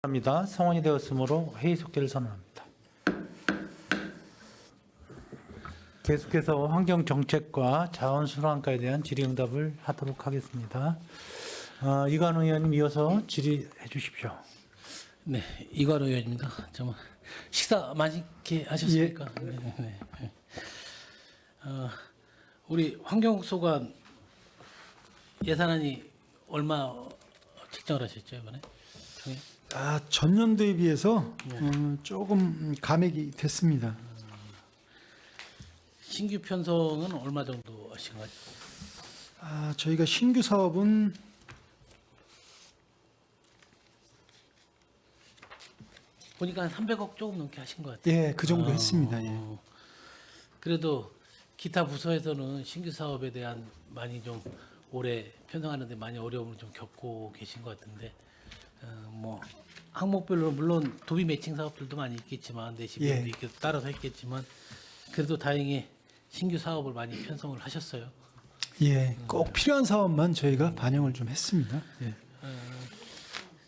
합니다. 성원이 되었으므로 회의 속기를 선언합니다. 계속해서 환경정책과 자원순환과에 대한 질의응답을 하도록 하겠습니다. 이관우 의원님 이어서 질의해 주십시오. 네, 이관우 의원입니다. 좀 식사 맛있게 하셨습니까? 네. 우리 환경소관 예산안이 얼마 책정을 하셨죠 이번에? 전년도에 비해서 조금 감액이 됐습니다. 신규 편성은 얼마 정도 하신 거죠? 저희가 신규 사업은 보니까 한 300억 조금 넘게 하신 것 같아요. 그 정도 했습니다. 예. 그래도 기타 부서에서는 신규 사업에 대한 많이 좀 올해 편성하는데 많이 어려움을 좀 겪고 계신 것 같은데 뭐 항목별로 물론 도비 매칭 사업들도 많이 있겠지만 내시비도 이렇게 따라서 있겠지만 그래도 다행히 신규 사업을 많이 편성을 하셨어요. 꼭 필요한 사업만 저희가 반영을 좀 했습니다.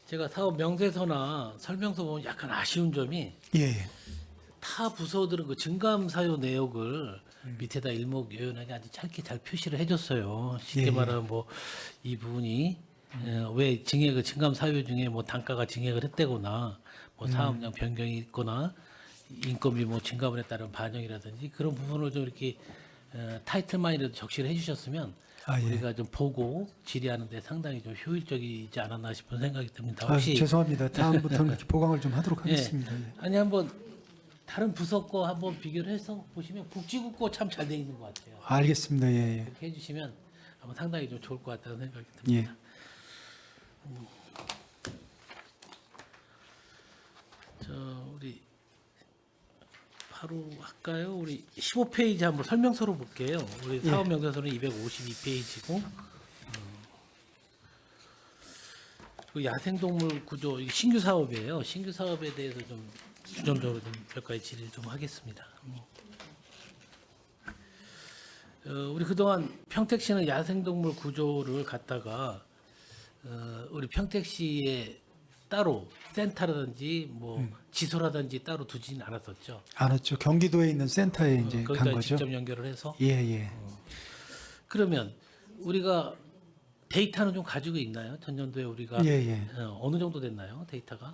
제가 사업 명세서나 설명서 보면 약간 아쉬운 점이 타 부서들은 그 증감 사유 내역을 밑에다 일목요연하게 아주 짧게 잘 표시를 해줬어요. 쉽게 말하면 뭐 이 부분이 왜 증액 증감 사유 중에 뭐 단가가 증액을 했다거나 뭐 사업량 변경이 있거나 인건비 뭐 증감에 따른 반영이라든지 그런 부분을 좀 이렇게 타이틀만이라도 적시를 해주셨으면 우리가 좀 보고 질의하는데 상당히 좀 효율적이지 않았나 싶은 생각이 듭니다. 혹시 죄송합니다. 다음부터는 그렇게 보강을 좀 하도록 하겠습니다. 아니 한번 다른 부서 거 한번 비교를 해서 보시면 국지국 거 참 잘 돼 있는 것 같아요. 알겠습니다. 그렇게 해주시면 아마 상당히 좀 좋을 것 같다는 생각이 듭니다. 우리 바로 할까요? 우리 15페이지 한번 설명서로 볼게요. 우리 사업 명세서는 252페이지고 그 야생동물 구조 이게 신규 사업이에요. 신규 사업에 대해서 좀 주점적으로 좀 몇 가지 질의를 좀 하겠습니다. 우리 그동안 평택시는 야생동물 구조를 갖다가 우리 평택시에 따로 센터라든지 뭐 지소라든지 따로 두지는 않았었죠. 알았죠. 경기도에 있는 센터에 이제 간 거기다 거죠. 직접 연결을 해서. 그러면 그러면 우리가 데이터는 좀 가지고 있나요? 전년도에 우리가 어느 정도 됐나요? 데이터가?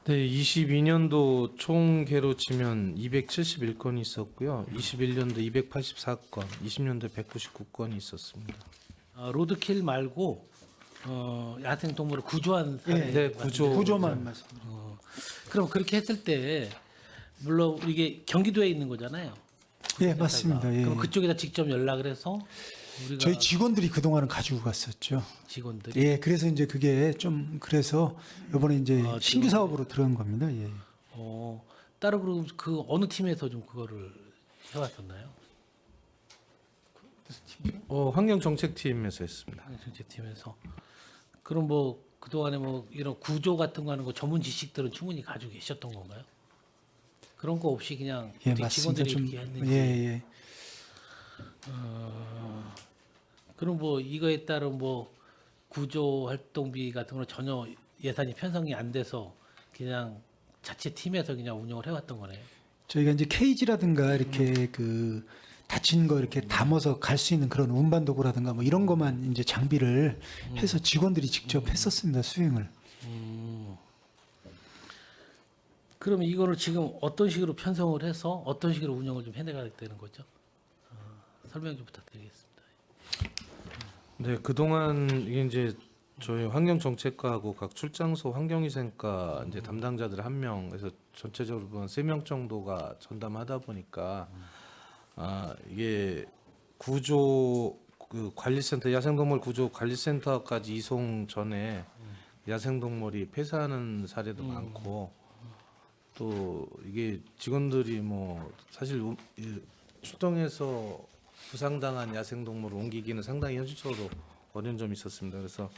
네, 22년도 총계로 치면 271건이 있었고요. 21년도 284건, 20년도 199건이 있었습니다. 로드킬 말고 야생 동물을 구조한 사례. 네, 구조만 말씀. 그럼 그렇게 했을 때 물론 이게 경기도에 있는 거잖아요. 맞습니다. 그럼 그쪽에다 직접 연락을 해서 우리가 저희 직원들이 그동안은 가지고 갔었죠. 직원들이 그래서 이제 그게 좀 그래서 이번에 이제 신규 사업으로 들어간 겁니다. 따로 그럼 그 어느 팀에서 좀 그거를 해왔었나요? 환경정책팀에서 했습니다. 정책팀에서. 그럼 뭐 그동안에 뭐 이런 구조 같은 거 하는 거 전문 지식들은 충분히 가지고 계셨던 건가요? 그런 거 없이 그냥 맞습니다. 직원들이 좀 이렇게 했는지. 그럼 뭐 이거에 따른 뭐 구조 활동비 같은 거는 전혀 예산이 편성이 안 돼서 그냥 자체 팀에서 그냥 운영을 해왔던 거네요. 저희가 이제 케이지라든가 이렇게 그 다친 거 이렇게 담아서 갈 수 있는 그런 운반 도구라든가 뭐 이런 것만 이제 장비를 해서 직원들이 직접 했었습니다. 수행을. 그러면 이거를 지금 어떤 식으로 편성을 해서 어떤 식으로 운영을 좀 해나가야 되는 거죠? 설명 좀 부탁드리겠습니다. 네, 그동안 이게 이제 저희 환경정책과하고 각 출장소 환경위생과 이제 담당자들 1명에서 전체적으로 보면 3명 정도가 전담하다 보니까 이게 구조 그 관리센터 야생동물 구조 관리센터까지 이송 전에 야생동물이 폐사하는 사례도 많고 또 이게 직원들이 뭐 사실 출동해서 부상당한 야생동물을 옮기기는 상당히 현실적으로 어려운 점이 있었습니다. 그래서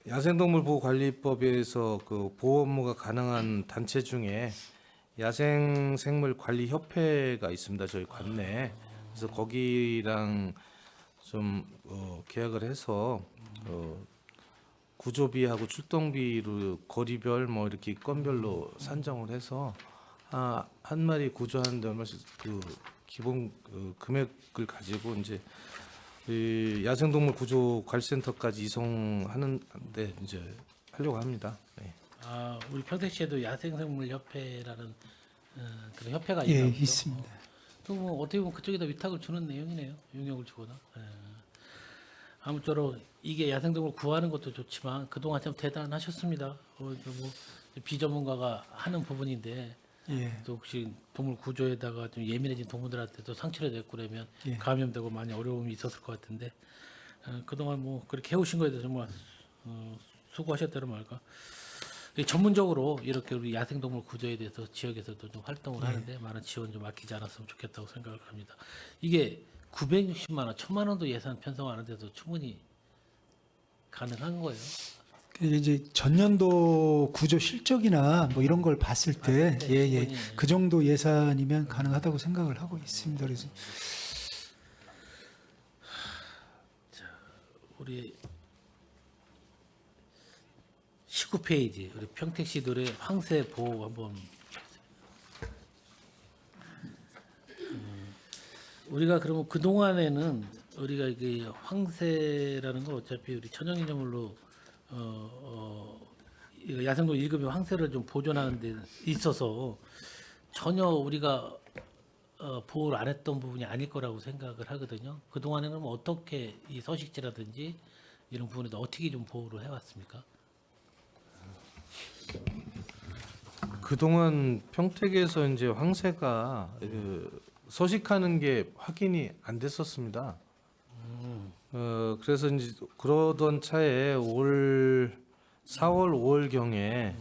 야생동물보호관리법에서 그 보호 업무가 가능한 단체 중에 야생생물관리협회가 있습니다. 저희 관내에. 그래서 거기랑 좀 계약을 해서 구조비하고 출동비로 거리별 뭐 이렇게 건별로 산정을 해서 한 마리 구조하는데 얼마씩 그 기본 금액을 가지고 이제 이 야생동물 구조 관리센터까지 이송하는데 이제 하려고 합니다. 네. 우리 평택시에도 야생생물협회라는 그런 협회가 예, 있나요? 있습니다. 뭐 어떻게 보면 그쪽에다 위탁을 주는 내용이네요. 용역을 주거나. 아무쪼록 이게 야생동물 구하는 것도 좋지만 그동안 참 대단하셨습니다. 뭐 비전문가가 하는 부분인데 예. 또 혹시 동물 구조에다가 좀 예민해진 동물들한테도 상처를 냈고 그러면 예. 감염되고 많이 어려움이 있었을 것 같은데 그동안 뭐 그렇게 해오신 거에 대해서 정말 수고하셨다는 말까. 전문적으로 이렇게 우리 야생동물 구조에 대해서 지역에서도 좀 활동을 하는데 많은 지원 좀 아끼지 않았으면 좋겠다고 생각을 합니다. 이게 960만 원, 1000만 원도 예산 편성하는데도 충분히 가능한 거예요. 이제 전년도 구조 실적이나 뭐 이런 걸 봤을 때 네, 예예 충분히. 그 정도 예산이면 가능하다고 생각을 하고 있습니다. 그래서 우리 19페이지 우리 평택시들의 황새 보호 한번 우리가 그러면 그 동안에는 우리가 이게 황새라는 거 어차피 우리 천연기념물로 이거 야생동 1급의 황새를 좀 보존하는 데 있어서 전혀 우리가 보호를 안 했던 부분이 아닐 거라고 생각을 하거든요. 그 동안에는 뭐 어떻게 이 서식지라든지 이런 부분에도 어떻게 좀 보호를 해왔습니까? 그동안 평택에서 이제 황새가 서식하는 게 확인이 안 됐었습니다. 그래서 이제 그러던 차에 올 4월 5월 경에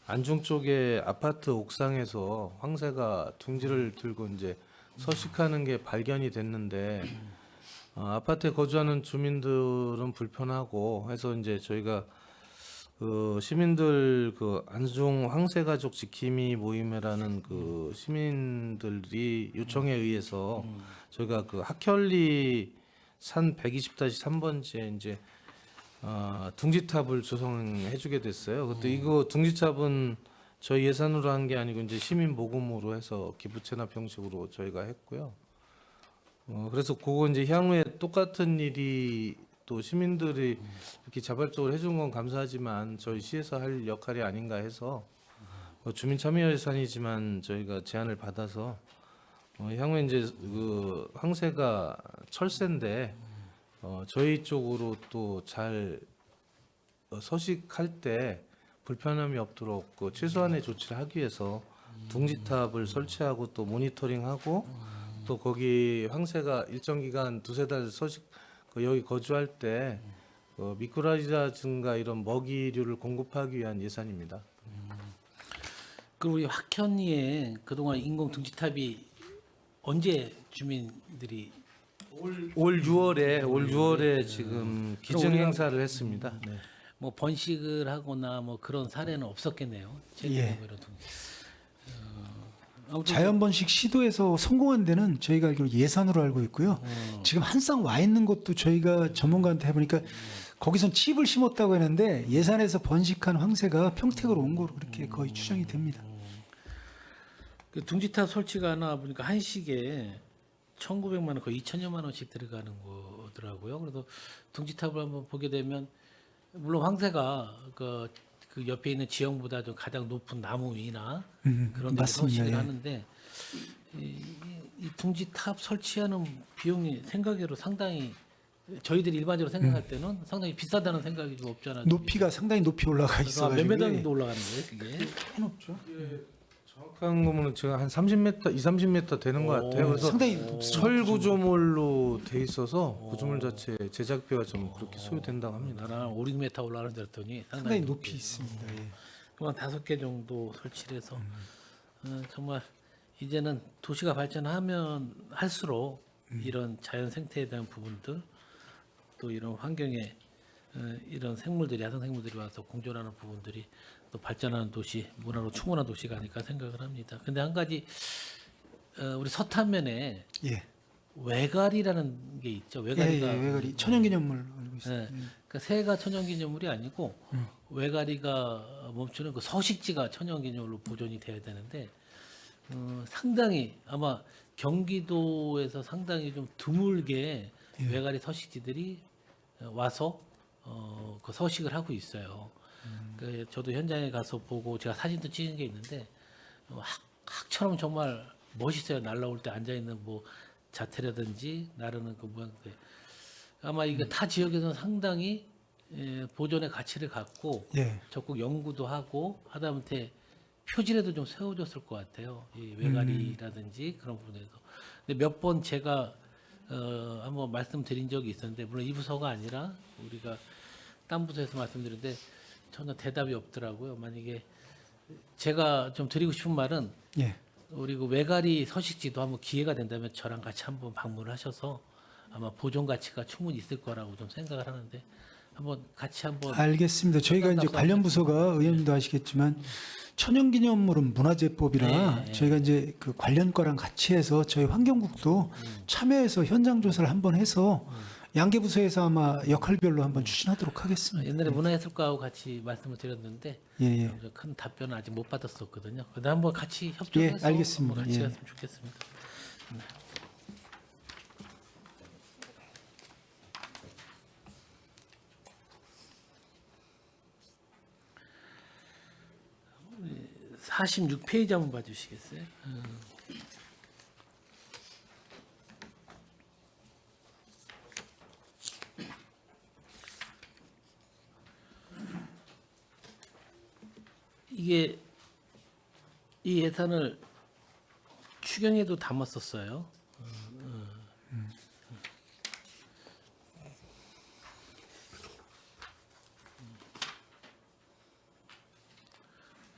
안중 쪽에 아파트 옥상에서 황새가 둥지를 들고 이제 서식하는 게 발견이 됐는데 아파트에 거주하는 주민들은 불편하고 해서 이제 저희가 그 시민들 그 안중 황새가족 지킴이 모임이라는 그 시민들이 요청에 의해서 저희가 그 학현리 산 120-3번지에 이제 둥지탑을 조성해주게 됐어요. 그때 이거 둥지탑은 저희 예산으로 한 게 아니고 이제 시민 모금으로 해서 기부 체납 형식으로 저희가 했고요. 그래서 그거 이제 향후에 똑같은 일이 또 시민들이 이렇게 자발적으로 해준 건 감사하지만 저희 시에서 할 역할이 아닌가 해서 주민 참여 예산이지만 저희가 제안을 받아서 향후에 이제 그 황새가 철새인데 저희 쪽으로 또 잘 서식할 때 불편함이 없도록 그 최소한의 조치를 하기 위해서 둥지탑을 설치하고 또 모니터링하고 또 거기 황새가 일정 기간 2-3달 서식 여기 거주할 때 미꾸라지라든가 이런 먹이류를 공급하기 위한 예산입니다. 그리고 우리 학현리에 그동안 인공 둥지탑이 언제 주민들이 올 6월에 지금 기증 우리가- 행사를 했습니다. 네. 뭐 번식을 하거나 뭐 그런 사례는 없었겠네요. 최근에 예. 뭐 이런 아무튼 자연 번식 시도에서 성공한 데는 저희가 알기로 예산으로 알고 있고요. 지금 한 쌍 와 있는 것도 저희가 전문가한테 해보니까 거기선 칩을 심었다고 했는데 예산에서 번식한 황새가 평택으로 온 거로 그렇게 거의 추정이 됩니다. 그 둥지탑 설치가 하나 보니까 한식에 1,900만 원, 거의 2,000여만 원씩 들어가는 거더라고요. 그래서 둥지탑을 한번 보게 되면 물론 황새가 그 옆에 있는 지형보다 좀 가장 높은 나무 위나 그런 데 맞습니다. 서식을 예. 하는데 이 둥지탑 설치하는 비용이 생각외로 상당히 저희들이 일반적으로 생각할 때는 상당히 비싸다는 생각이 좀 없잖아요. 높이가 상당히 높이 올라가 몇 있어가지고 메다 정도 올라가는 거예요, 그게? 해놓죠. 정확한 거는 제가 한 30m, 2-30m 되는 것 같아요. 그래서 상당히 철 구조물로 돼 있어서 구조물 자체 제작비가 좀 그렇게 소요된다고 합니다. 나는 5-6m 올라가는 줄 알았더니 상당히 높이 있습니다. 예. 그만 5개 정도 설치를 해서 정말 이제는 도시가 발전하면 할수록 이런 자연 생태에 대한 부분들 또 이런 환경에 이런 생물들이 야생 생물들이 와서 공존하는 부분들이 또 발전하는 도시 문화로 충분한 도시가 아닐까 생각을 합니다. 근데 한 가지 우리 서탄면에 예. 외가리라는 게 있죠. 예, 외가리가 외가리 천연기념물 알고 있어요. 네. 그러니까 새가 천연기념물이 아니고 외가리가 멈추는 그 서식지가 천연기념물로 보존이 돼야 되는데 상당히 아마 경기도에서 상당히 좀 드물게 외가리 서식지들이 와서 그 서식을 하고 있어요. 그 저도 현장에 가서 보고 제가 사진도 찍은 게 있는데 학처럼 정말 멋있어요. 날라올 때 앉아 있는 뭐 자태라든지 나르는 그 모양들. 아마 이게 타 지역에서는 상당히 보존의 가치를 갖고 예. 적극 연구도 하고 하다못해 표지라도 좀 세워줬을 것 같아요. 이 외가리라든지 그런 부분에서. 근데 몇 번 제가 한번 말씀드린 적이 있었는데 물론 이 부서가 아니라 우리가 딴 부서에서 말씀드렸는데 전혀 대답이 없더라고요. 만약에 제가 좀 드리고 싶은 말은 예. 우리 그 외가리 서식지도 한번 기회가 된다면 저랑 같이 한번 방문을 하셔서 아마 보존 가치가 충분히 있을 거라고 좀 생각을 하는데 한번 같이 한번 알겠습니다. 저희가 이제 관련 부서가 의원님도 아시겠지만 천연기념물은 문화재법이라 네. 저희가 이제 그 관련 거랑 같이 해서 저희 환경국도 참여해서 현장 조사를 한번 해서 양계 부서에서 아마 역할별로 한번 추진하도록 하겠습니다. 옛날에 문화예술과하고 같이 말씀을 드렸는데 예, 예. 큰 답변을 아직 못 받았었거든요. 근데 한번 같이 협조해서 예, 알겠습니다. 한번 같이 예. 갔으면 좋겠습니다. 네. 46페이지 한번 봐주시겠어요? 이게 이 예산을 추경에도 담았었어요.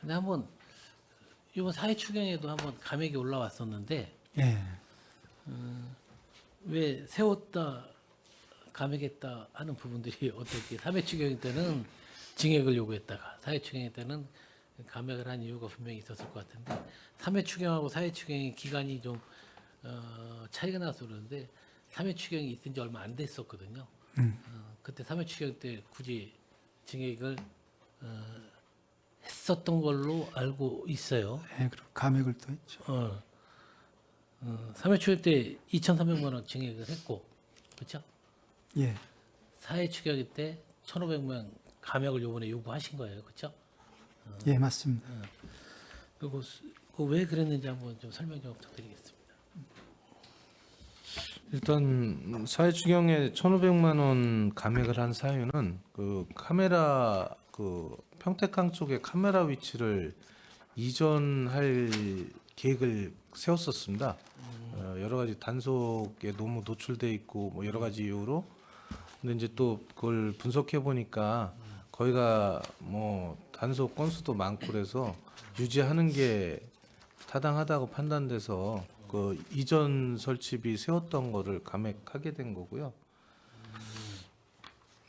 근데 한번 이번 사회 추경에도 한번 감액이 올라왔었는데 예. 왜 세웠다 감액했다 하는 부분들이 어떻게 3회 추경 때는 증액을 요구했다가 4회 추경 때는 감액을 한 이유가 분명히 있었을 것 같은데 3회 추경하고 4회 추경의 기간이 좀 차이가 나서 그러는데 3회 추경이 있은 지 얼마 안 됐었거든요. 그때 3회 추경 때 굳이 증액을 했었던 걸로 알고 있어요. 예, 그리고 감액을 또 했죠. 3회 추경 때 2,300만 원 증액을 했고 그렇죠? 예. 4회 추경 때 1,500만 원 감액을 요번에 요구하신 거예요. 그렇죠? 예, 맞습니다. 그리고 왜 그랬는지 한번 좀 설명 좀 부탁드리겠습니다. 일단 사회 추경에 1,500만 원 감액을 한 사유는 그 카메라 그 평택항 쪽에 카메라 위치를 이전할 계획을 세웠었습니다. 여러 가지 단속에 너무 노출돼 있고 뭐 여러 가지 이유로 근데 이제 또 그걸 분석해 보니까 거기가 뭐 단속 건수도 많고 그래서 유지하는 게 타당하다고 판단돼서 그 이전 설치비 세웠던 거를 감액하게 된 거고요.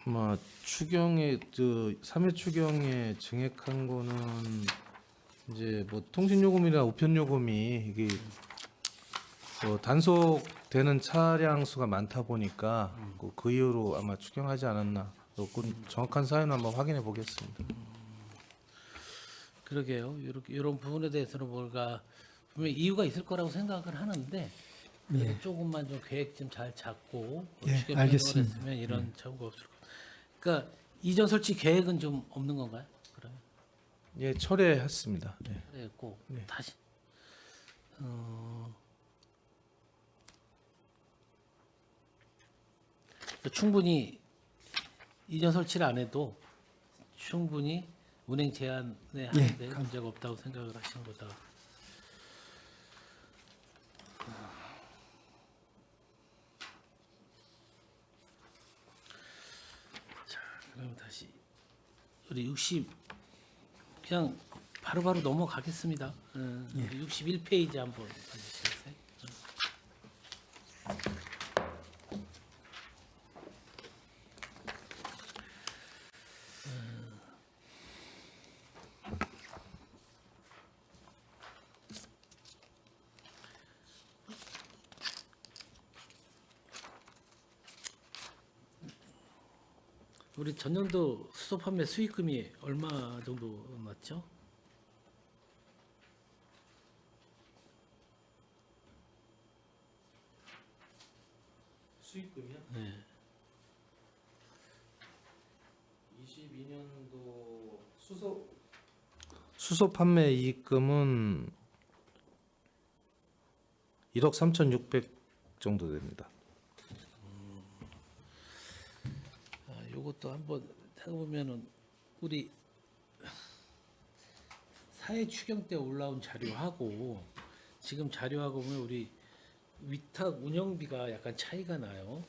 뭐 추경에 그 3회 추경에 증액한 거는 이제 뭐 통신 요금이나 우편 요금이 이게 단속되는 차량 수가 많다 보니까 그 이유로 아마 추경하지 않았나. 그 정확한 사유는 한번 확인해 보겠습니다. 그러게요. 이런 부분에 대해서는 뭔가 분명히 이유가 있을 거라고 생각을 하는데 그래도 조금만 좀 계획 좀 잘 잡고 예, 추경 알겠습니다. 했으면 이런 정보가 없을 것. 그러니까 이전 설치 계획은 좀 없는 건가요? 그러면 예, 철회했습니다. 네. 그랬고 네. 다시 충분히 이전 설치를 안 해도 충분히 운행 제한에 하는데 문제가 없다고 생각을 하시는 거다. 자, 그럼 다시 우리 60 그냥 바로바로 넘어가겠습니다. 우리 61페이지 한번 봐주시겠어요? 우리 전년도 수소 판매 수익금이 얼마 정도 났죠? 수익금이요? 네. 22년도 수소 판매 이익금은 1억 3,600 정도 됩니다. 요것도 한번 해보면은 우리 사회 추경 때 올라온 자료하고 지금 자료하고 보면 우리 위탁 운영비가 약간 차이가 나요.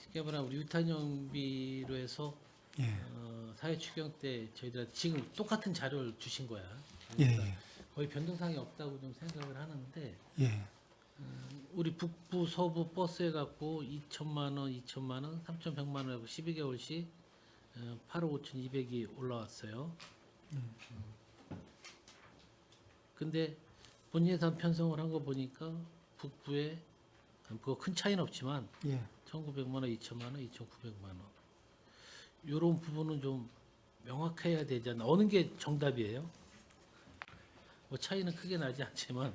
쉽게 말하면 우리 위탁 운영비로 해서 예. 사회 추경 때 저희들한테 지금 똑같은 자료를 주신 거야. 예. 그러니까 예. 거의 변동사항이 없다고 좀 생각을 하는데 예. 우리 북부 서부 버스에 갖고 2천만 원, 2천만 원, 3,100만 원하고 12개월씩 8억 5,200이 올라왔어요. 근데 본예산 편성을 한 거 보니까 북부에 그거 큰 차이는 없지만 예. 1,900만 원, 2천만 원, 2,900만 원. 이런 부분은 좀 명확해야 되지 않나. 어느 게 정답이에요? 뭐 차이는 크게 나지 않지만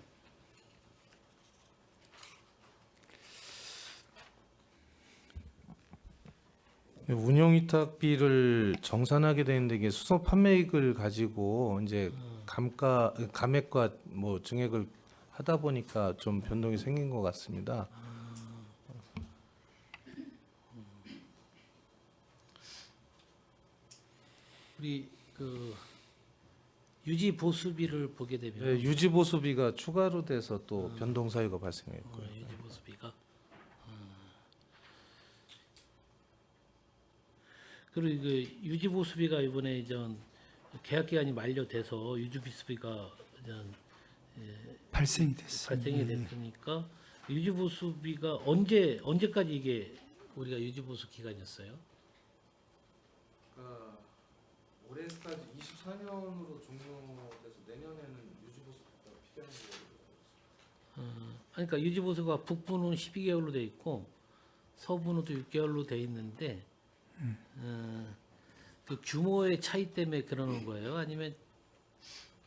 운영위탁비를 정산하게 되는데 이게 수소 판매액을 가지고 이제 감액과 뭐 증액을 하다 보니까 좀 변동이 생긴 것 같습니다. 우리 그 유지 보수비를 보게 되면 네, 유지 보수비가 추가로 돼서 또 변동 사유가 발생했고요. 유지 보수비가 그리고 그 유지 보수비가 이번에 전 계약 기간이 만료돼서 유지 보수비가 전 발생이 됐어요. 발생이 됐으니까 유지 보수비가 언제까지 이게 우리가 유지 보수 기간이었어요? 그러니까 올해까지 24년으로 종료돼서 내년에는 유지 보수비가 필요한 거예요. 그러니까 유지 보수가 북부는 12개월로 돼 있고 서부는 또 6개월로 돼 있는데 그 규모의 차이 때문에 그러는 거예요? 아니면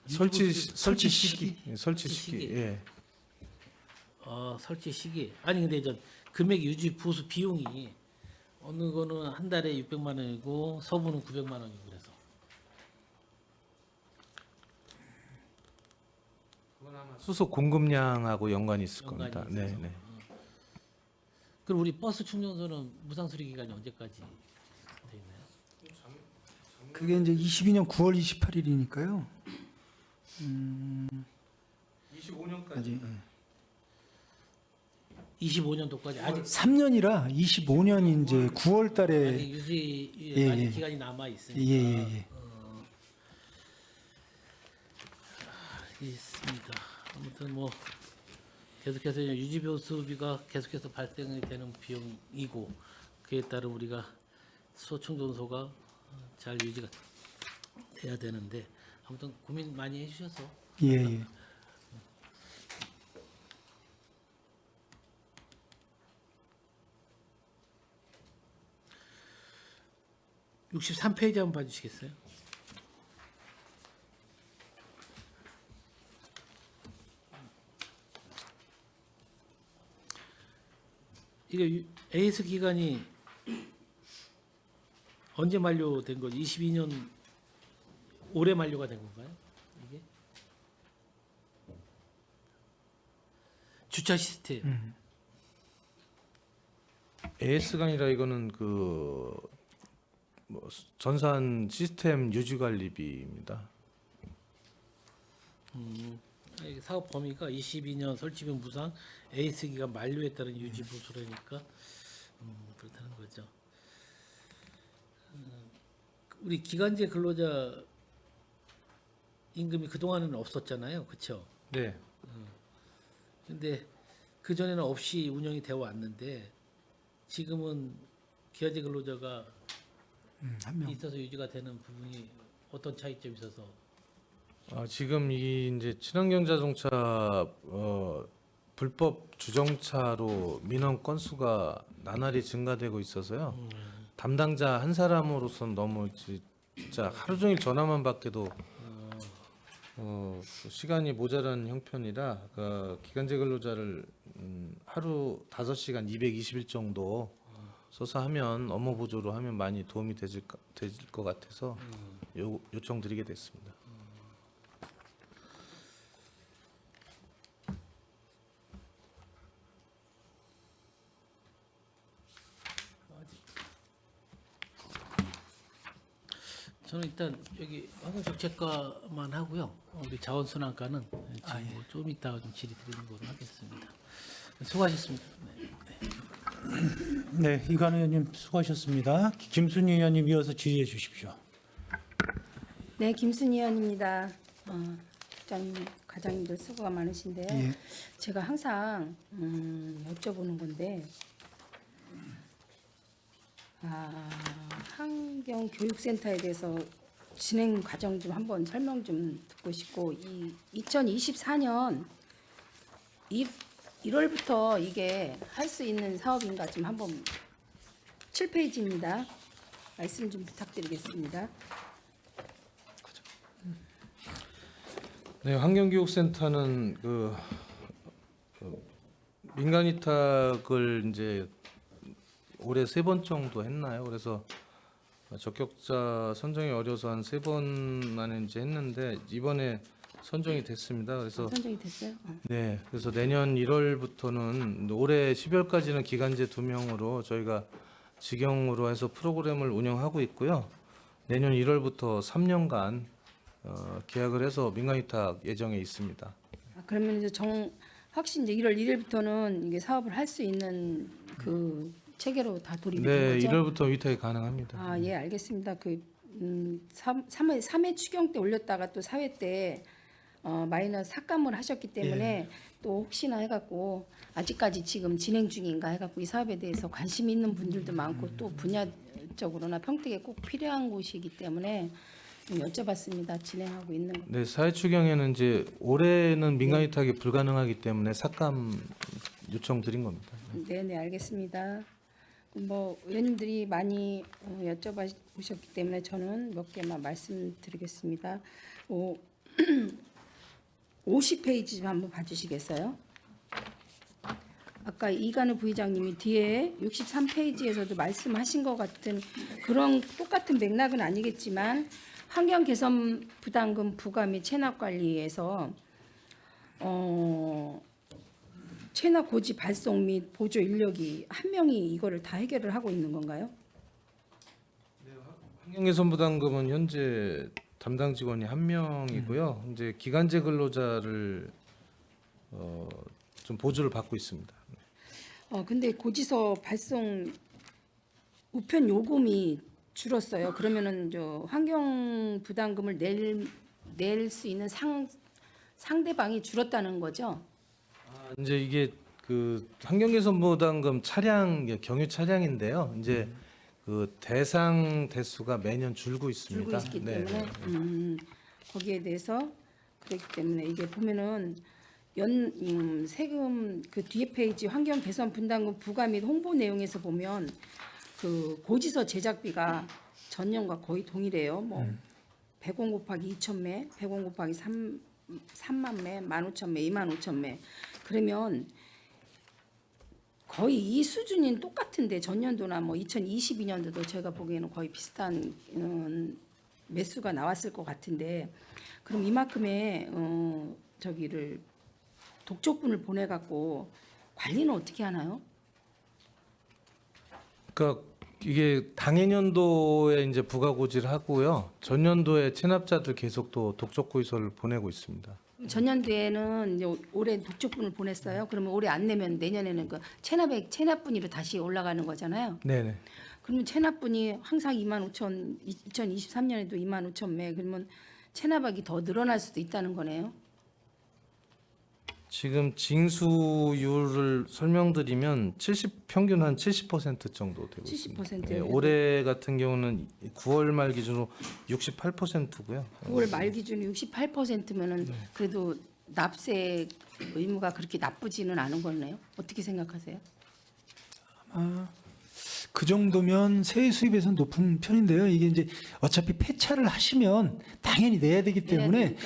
설치 시기? 시기. 예. 설치 시기. 아니 근데 전 금액 유지 보수 비용이 어느 거는 한 달에 600만 원이고 서부는 900만 원이고 그래서 수소 공급량하고 연관이 있을 연관이 겁니다. 있어서. 네, 네. 그럼 우리 버스 충전소는 무상 수리 기간이 언제까지 돼 있나요? 그게 이제 22년 9월 28일이니까요. 25년까지. 아직 25년도까지 아직 3년이라 25년 이제 9월 달에 아직 유지 예, 아직 예. 기간이 남아 예, 있으니까. 예, 예. 있습니다. 아무튼 뭐 계속해서 유지 보수비가 계속해서 발생이 되는 비용이고 그에 따른 우리가 수소 충전소가 잘 유지가 돼야 되는데 아무튼 고민 많이 해주셔서 예, 예. (63페이지) 한번 봐주시겠어요? 이게 AS 기간이 언제 만료된 거죠? 22년 올해 만료가 된 건가요? 이게 주차 시스템 AS가 아니라 이거는 그 뭐 전산 시스템 유지 관리비입니다. 이게 사업 범위가 22년 설치비 무상 AS 기간 만료에 따른 유지 보수라니까 그렇다는 거죠. 우리 기간제 근로자 임금이 그 동안은 없었잖아요, 그렇죠? 네. 근데 그 전에는 없이 운영이 되어 왔는데 지금은 기간제 근로자가 한 명. 있어서 유지가 되는 부분이 어떤 차이점이 있어서 지금 이 이제 친환경 자동차 불법 주정차로 민원 건수가 나날이 증가되고 있어서요. 담당자 한 사람으로서는 너무 진짜 하루 종일 전화만 받게도 시간이 모자란 형편이라 기간제 근로자를 하루 5시간 220일 정도 써서 하면 업무 보조로 하면 많이 도움이 되질 것 같아서 요청드리게 됐습니다. 저는 일단 여기 환경정책과만 하고요. 우리 자원순환과는 지금 좀 이따가 좀 질의드리는 걸로 하겠습니다. 수고하셨습니다. 네. 네, 이관우 의원님 수고하셨습니다. 김순희 의원님 이어서 질의해 주십시오. 네, 김순희 의원입니다. 국장님, 과장님들 수고가 많으신데요. 예. 제가 항상 여쭤보는 건데, 환경교육센터에 대해서 진행 과정 좀 한번 설명 좀 듣고 싶고, 이 2024년 1월부터 이게 할 수 있는 사업인가 좀 한번 7페이지입니다. 말씀 좀 부탁드리겠습니다. 네, 환경교육센터는 민간 위탁을 이제 올해 3번 정도 했나요? 그래서 적격자 선정이 어려서 한 3번만 이제 했는데 이번에 선정이 됐습니다. 그래서 선정이 됐어요? 네, 그래서 내년 1월부터는 올해 12월까지는 기간제 2명으로 저희가 직영으로 해서 프로그램을 운영하고 있고요. 내년 1월부터 3년간 계약을 해서 민간 위탁 예정에 있습니다. 그러면 이제 확신 이제 1월 1일부터는 이게 사업을 할 수 있는 그 체계로 다 돌입이 네, 된 거죠? 1월부터 위탁이 가능합니다. 예, 알겠습니다. 3회 추경 때 올렸다가 또 4회 때 마이너스 삭감을 하셨기 때문에 또 혹시나 해갖고 아직까지 지금 진행 중인가 해갖고 이 사업에 대해서 관심 있는 분들도 많고 또 분야적으로나 평택에 꼭 필요한 곳이기 때문에 좀 여쭤봤습니다. 진행하고 있는 거. 네, 사회 추경에는 이제 올해는 민간 위탁이 불가능하기 때문에 삭감 요청드린 겁니다. 네, 알겠습니다. 의원님들이 많이 여쭤보셨기 때문에 저는 몇 개만 말씀드리겠습니다. 50페이지 좀 한번 봐주시겠어요? 아까 이관우 부의장님이 뒤에 63페이지에서도 말씀하신 것 같은 그런 똑같은 맥락은 아니겠지만 환경 개선 부담금 부과 및 체납 관리에서 체납 고지 발송 및 보조 인력이 한 명이 이거를 다 해결을 하고 있는 건가요? 환경개선 부담금은 현재 담당 직원이 1명이고요. 이제 기간제 근로자를 좀 보조를 받고 있습니다. 근데 고지서 발송 우편 요금이 줄었어요. 그러면은 저 환경 부담금을 낼 수 있는 상대방이 줄었다는 거죠? 이제 이게 그 환경개선 부담금 차량 경유 차량인데요. 이제 그 대상 대수가 매년 줄고 있습니다. 줄고 있기 네. 때문에 거기에 대해서 그렇기 때문에 이게 보면은 세금 그 뒤에 페이지 환경 개선 분담금 부과 및 홍보 내용에서 보면 그 고지서 제작비가 전년과 거의 동일해요. 100원 곱하기 2,000매, 100원 곱하기 3만 매, 15,000매, 25,000매. 그러면 거의 이 수준인 똑같은데 전년도나 2022년도도 제가 보기에는 거의 비슷한 매수가 나왔을 것 같은데 그럼 이만큼의 저기를 독촉분을 보내 갖고 관리는 어떻게 하나요? 그러니까 이게 당해년도에 이제 부가 고지를 하고요. 전년도에 체납자들 계속 또 독촉 고의서를 보내고 있습니다. 전년도에는 이제 올해 독촉분을 보냈어요. 그러면 올해 안 내면 내년에는 그 체납분위로 다시 올라가는 거잖아요. 네네. 그러면 체납분이 항상 25,000, 2023년에도 25,000매 그러면 체납액이 더 늘어날 수도 있다는 거네요. 지금 징수율을 설명드리면 평균 한 70% 정도 되고 있습니다. 70%. 예, 올해 같은 경우는 9월 말 기준으로 68%고요. 9월 말 기준 68%면은 그래도 납세 의무가 그렇게 나쁘지는 않은 거네요. 어떻게 생각하세요? 그 정도면 세액 수입에서 높은 편인데요. 이게 이제 어차피 폐차를 하시면 당연히 내야 되기 때문에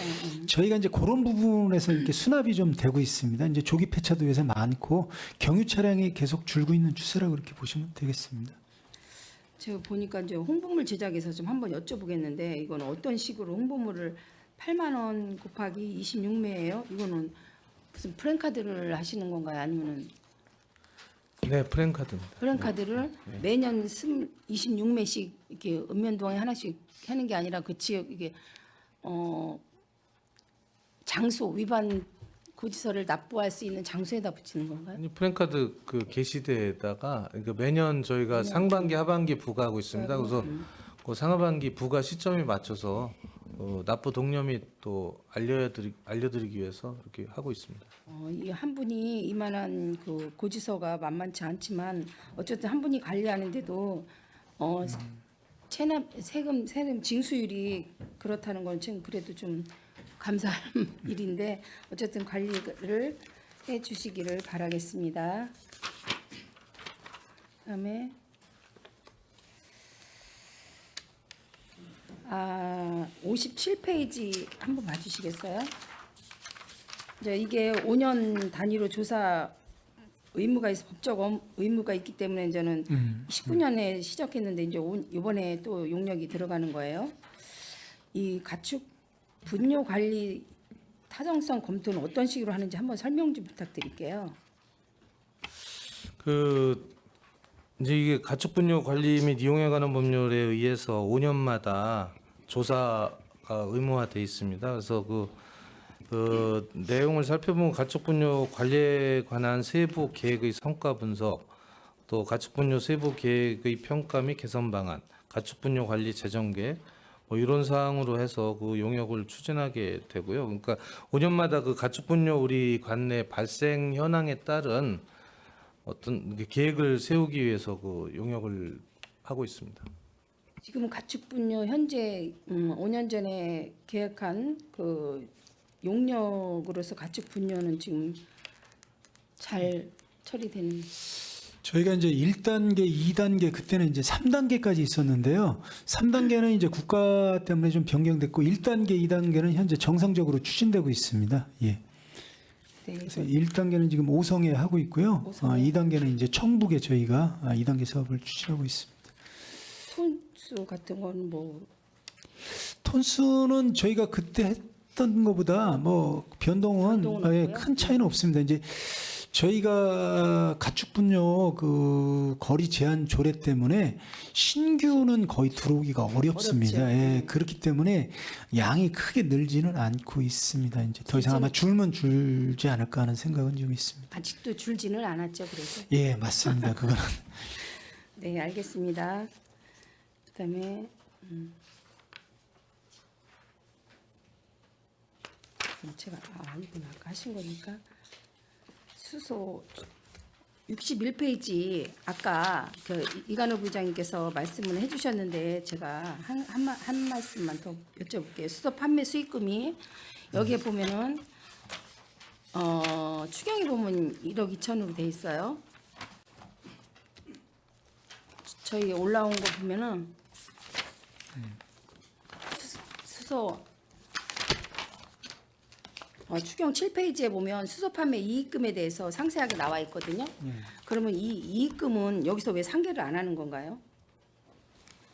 저희가 이제 그런 부분에서 이렇게 수납이 좀 되고 있습니다. 이제 조기 폐차도 요새 많고 경유 차량이 계속 줄고 있는 추세라고 그렇게 보시면 되겠습니다. 제가 보니까 이제 홍보물 제작에서 좀 한번 여쭤보겠는데 이건 어떤 식으로 홍보물을 8만 원 곱하기 26매예요? 이거는 무슨 프랜카드를 하시는 건가요? 아니면은 네, 프랜카드입니다. 프랜카드를 매년 26매씩 이렇게 읍면동에 하나씩 하는 게 아니라 그 지역 이게 장소 위반 고지서를 납부할 수 있는 장소에다 붙이는 건가요? 아니, 프랜카드 그 게시대에다가 그러니까 매년 저희가 상반기 하반기 부과하고 있습니다. 그래서 그 상하반기 부과 시점에 맞춰서 납부 동료 및 또 알려드리기 위해서 이렇게 하고 있습니다. 이 한 분이 이만한 그 고지서가 만만치 않지만 어쨌든 한 분이 관리하는데도 체납 세금 징수율이 그렇다는 건 좀 그래도 좀 감사한 일인데 어쨌든 관리를 해주시기를 바라겠습니다. 그다음에 57페이지 한번 봐주시겠어요? 이제 이게 5년 단위로 조사 의무가 있어 법적 의무가 있기 때문에 저는 19년에 시작했는데 이제 이번에 또 용역이 들어가는 거예요. 이 가축 분뇨 관리 타당성 검토는 어떤 식으로 하는지 한번 설명 좀 부탁드릴게요. 이제 이게 가축분뇨 관리 및 이용에 관한 법률에 의해서 5년마다 조사가 의무화돼 있습니다. 그래서 그 내용을 살펴보면 가축분뇨 관리에 관한 세부 계획의 성과 분석, 또 가축분뇨 세부 계획의 평가 및 개선 방안, 가축분뇨 관리 재정 계획 뭐 이런 사항으로 해서 그 용역을 추진하게 되고요. 그러니까 5년마다 그 가축분뇨 우리 관내 발생 현황에 따른 어떤 계획을 세우기 위해서 그 용역을 하고 있습니다. 지금 가축분뇨 현재 5년 전에 계획한 그 용역으로서 가축분뇨는 지금 잘 처리되는. 저희가 이제 1단계, 2단계 그때는 이제 3단계까지 있었는데요. 3단계는 이제 국가 때문에 좀 변경됐고 1단계, 2단계는 현재 정상적으로 추진되고 있습니다. 예. 네, 그래서 1단계는 지금 오성에 하고 있고요. 오성에. 2단계는 이제 청북에 저희가 2단계 사업을 추진하고 있습니다. 톤수 같은 건 뭐 톤수는 저희가 그때 했던 것보다 뭐 변동은 없고요? 큰 차이는 없습니다. 이제 저희가 가축분뇨 그 거리 제한 조례 때문에 신규는 거의 들어오기가 어렵습니다. 어렵죠. 예, 그렇기 때문에 양이 크게 늘지는 않고 있습니다. 이제 더 이상 아마 줄면 줄지 않을까 하는 생각은 좀 있습니다. 아직도 줄지는 않았죠, 그래서. 예, 맞습니다. 그거는. 네, 알겠습니다. 그다음에 제가 이건 아까 하신 거니까 수소 61페이지 아까 그 이간호 부장님께서 말씀을 해주셨는데 제가 한 말씀만 더 여쭤볼게요. 수소 판매 수익금이 여기에 보면은 추경에 보면 1억 2천으로 돼 있어요. 저희 올라온 거 보면은 수소 추경 7페이지에 보면 수소 판매 이익금에 대해서 상세하게 나와 있거든요. 그러면 이 이익금은 여기서 왜 상계를 안 하는 건가요?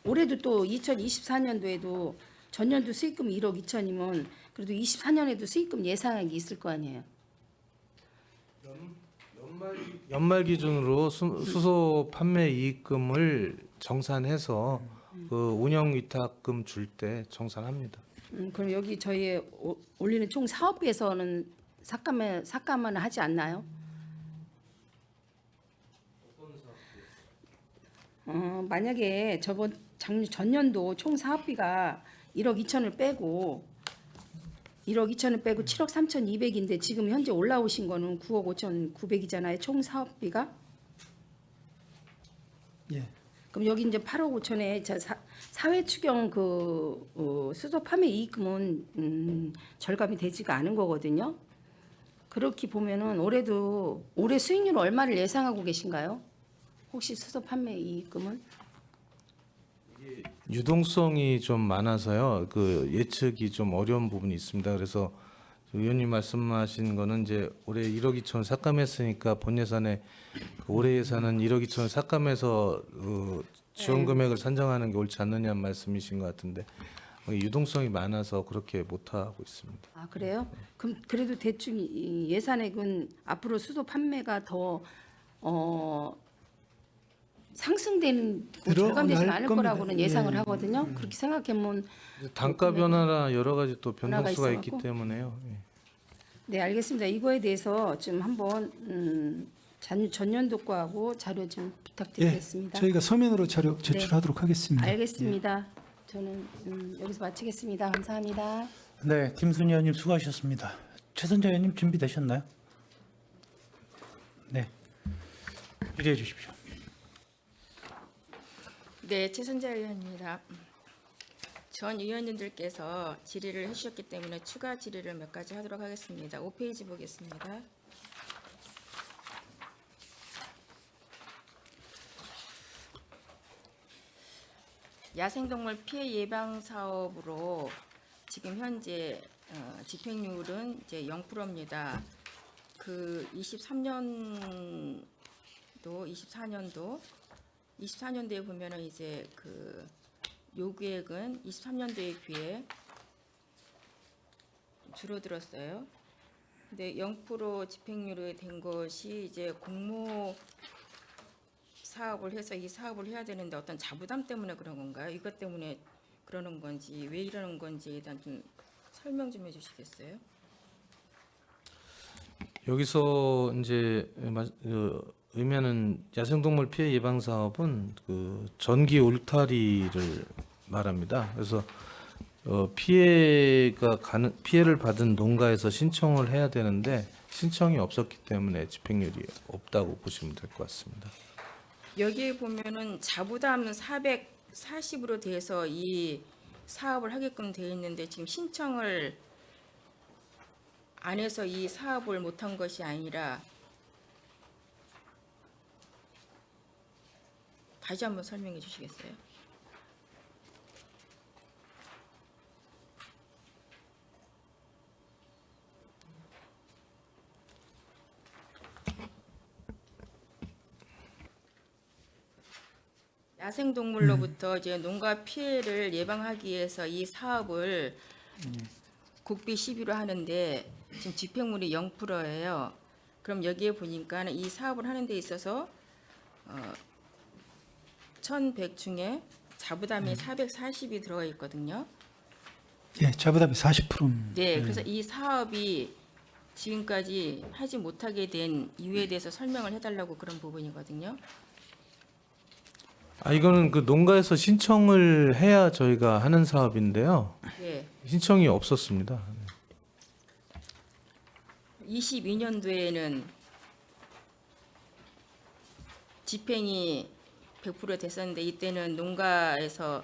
올해도 또 2024년도에도 전년도 수익금 1억 2천이면 그래도 24년에도 수익금 예상액이 있을 거 아니에요. 연말 기준으로 수소 판매 이익금을 정산해서 그 운영 위탁금 줄 때 정산합니다. 그럼 여기 저희 올리는 총 사업비에서는 삭감은 하지 않나요? 만약에 전년도 총 사업비가 1억 2천을 빼고 1억 2천을 빼고 7억 3,200인데 지금 현재 올라오신 거는 9억 5,900이잖아요. 총 사업비가. 예. 그럼 여기 이제 8억 5천에 사회 추경 수소 판매 이익금은 절감이 되지가 않은 거거든요. 그렇게 보면은 올해 수익률 얼마를 예상하고 계신가요? 혹시 수소 판매 이익금은? 유동성이 좀 많아서요. 그 예측이 좀 어려운 부분이 있습니다. 그래서 의원님 말씀하신 거는 이제 올해 1억 2천 삭감했으니까 본 예산에 그 올해 예산은 1억 2천 삭감해서 지원 금액을 산정하는 게 옳지 않느냐는 말씀이신 것 같은데 유동성이 많아서 그렇게 못 하고 있습니다. 아 그래요? 그럼 그래도 대충 이 예산액은 앞으로 수소 판매가 더 상승되는 절감되지 않을 겁니다. 거라고는 예. 예상을 하거든요. 그렇게 생각하면 단가 변화나 여러 가지 또 변화가 변동수가 있기 있어갖고? 때문에요. 예. 네 알겠습니다. 이거에 대해서 좀 한번 전년도 거하고 자료 좀 예. 부탁드리겠습니다. 저희가 서면으로 자료 제출하도록 하겠습니다. 알겠습니다. 저는 여기서 마치겠습니다. 감사합니다. 네, 김순희 의원님 수고하셨습니다. 최선재 의원님 준비되셨나요? 네, 질의해 주십시오. 네, 최선재 의원입니다. 전 의원님들께서 질의를 해주셨기 때문에 추가 질의를 몇 가지 하도록 하겠습니다. 5페이지 보겠습니다. 야생동물 피해 예방 사업으로 지금 현재 집행률은 이제 0%입니다. 그 23년도, 24년도에 보면은 이제 그 요구액은 23년도에 비해 줄어들었어요. 근데 0% 집행률이 된 것이 이제 공모 사업을 해서 이 사업을 해야 되는데 어떤 자부담 때문에 그런 건가요? 이것 때문에 그러는 건지 왜 이러는 건지에 대한 좀 설명 좀 해주시겠어요? 여기서 이제 의미하는 야생동물 피해 예방 사업은 그 전기 울타리를 말합니다. 그래서 피해를 받은 농가에서 신청을 해야 되는데 신청이 없었기 때문에 집행률이 없다고 보시면 될 것 같습니다. 여기에 보면은 자부담 440으로 돼서 이 사업을 하게끔 되어 있는데 지금 신청을 안 해서 이 사업을 못한 것이 아니라 다시 한번 설명해 주시겠어요? 야생동물로부터 이제 농가 피해를 예방하기 위해서 이 사업을 국비 12로 하는데 지금 집행률이 0%예요. 그럼 여기에 보니까 이 사업을 하는 데 있어서 1,100 중에 자부담이 440이 들어가 있거든요. 예, 자부담이 40%입니다. 네, 그래서 이 사업이 지금까지 하지 못하게 된 이유에 대해서 설명을 해달라고 그런 부분이거든요. 이거는 그 농가에서 신청을 해야 저희가 하는 사업인데요. 네, 신청이 없었습니다. 22년도에는 집행이 100% 됐었는데 이때는 농가에서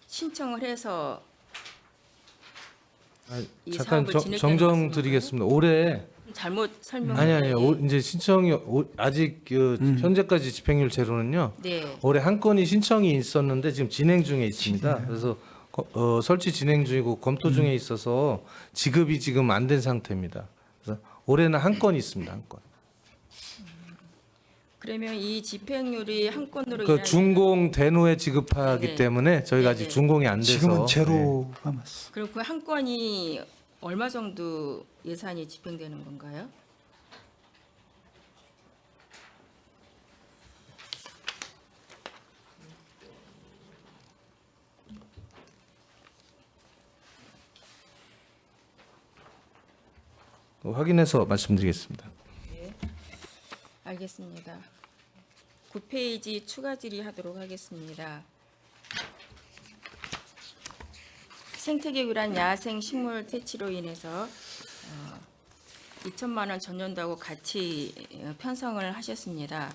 신청을 해서 이 잠깐 사업을 진행하는 정정 것인가요? 드리겠습니다. 올해 잘못 설명. 아니요. 이제 신청이 아직 현재까지 집행률 제로는요. 네. 올해 한 건이 신청이 있었는데 지금 진행 중에 있습니다. 그래서 설치 진행 중이고 검토 중에 있어서 지급이 지금 안 된 상태입니다. 그래서 올해는 한 건이 있습니다. 한 건. 그러면 이 집행률이 한 건으로 그 인한 준공 된 후에 지급하기 네. 때문에 저희가 아직 네. 준공이 안 돼서 지금은 제로가 맞습니다. 그럼 그 한 건이 얼마 정도 예산이 집행되는 건가요? 확인해서 말씀드리겠습니다. 알겠습니다. 9페이지 추가 질의하도록 하겠습니다. 생태계 위반 야생 식물 퇴치로 인해서 2천만 원 전년도하고 같이 편성을 하셨습니다.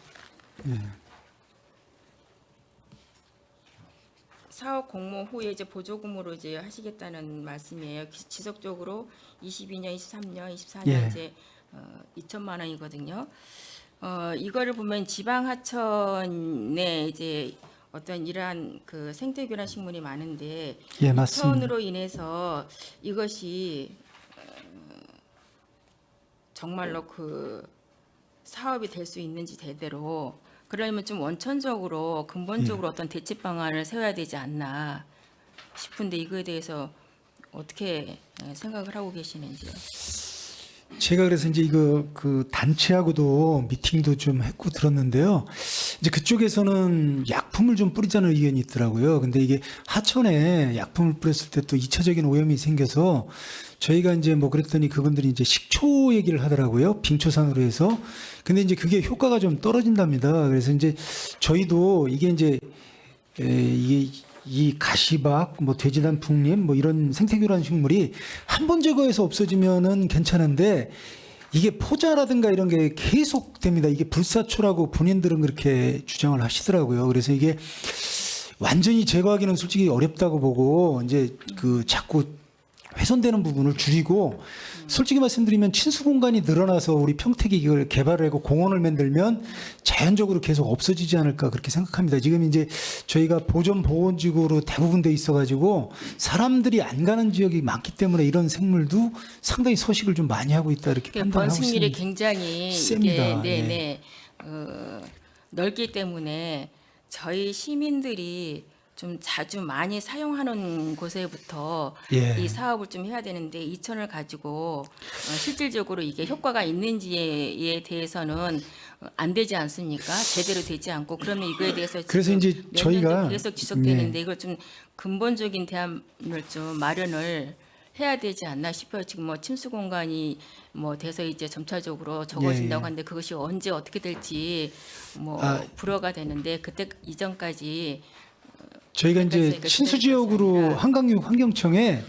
사업 공모 후에 이제 보조금으로 이제 하시겠다는 말씀이에요. 지속적으로 22년, 23년, 24년 예. 이제 2천만 원이거든요. 이거를 보면 지방 하천에 이제 어떤 이러한 그 생태교란 식물이 많은데 예, 맞습니다. 하천으로 인해서 이것이 정말로 그 사업이 될 수 있는지 제대로 그러려면 좀 원천적으로 근본적으로 어떤 대체 방안을 세워야 되지 않나 싶은데 이거에 대해서 어떻게 생각을 하고 계시는지요? 제가 그래서 이제 이거 그 단체하고도 미팅도 좀 했고 들었는데요. 이제 그쪽에서는 약품을 좀 뿌리자는 의견이 있더라고요. 근데 이게 하천에 약품을 뿌렸을 때 또 2차적인 오염이 생겨서 저희가 이제 뭐 그랬더니 그분들이 이제 식초 얘기를 하더라고요. 빙초산으로 해서. 근데 이제 그게 효과가 좀 떨어진답니다. 그래서 이제 저희도 이게 이제 이게 이 가시박, 뭐 돼지단 풍잎, 뭐 이런 생태교란 식물이 한 번 제거해서 없어지면은 괜찮은데 이게 포자라든가 이런 게 계속 됩니다. 이게 불사초라고 본인들은 그렇게 주장을 하시더라고요. 그래서 이게 완전히 제거하기는 솔직히 어렵다고 보고 이제 그 자꾸 훼손되는 부분을 줄이고 솔직히 말씀드리면 친수 공간이 늘어나서 우리 평택이 이걸 개발을 하고 공원을 만들면 자연적으로 계속 없어지지 않을까 그렇게 생각합니다. 지금 이제 저희가 보존 보건지구로 대부분 돼 있어가지고 사람들이 안 가는 지역이 많기 때문에 이런 생물도 상당히 서식을 좀 많이 하고 있다 이렇게 판단하고 번식률이 있습니다. 굉장히 셉니다. 이게 예. 넓기 때문에 저희 시민들이 좀 자주 많이 사용하는 곳에부터 예. 이 사업을 좀 해야 되는데 2천을 가지고 실질적으로 이게 효과가 있는지에 대해서는 안 되지 않습니까? 제대로 되지 않고 그러면 이거에 대해서 그래서 지금 이제 몇 저희가 년도 계속 지속되는데 예. 이걸 좀 근본적인 대안을 좀 마련을 해야 되지 않나 싶어요. 지금 뭐 침수 공간이 뭐 돼서 이제 점차적으로 적어진다고 예. 하는데 그것이 언제 어떻게 될지 뭐 불허가 되는데 그때 이전까지 저희가 이제 그러니까 친수 기다리고 지역으로 있습니다. 한강육 환경청에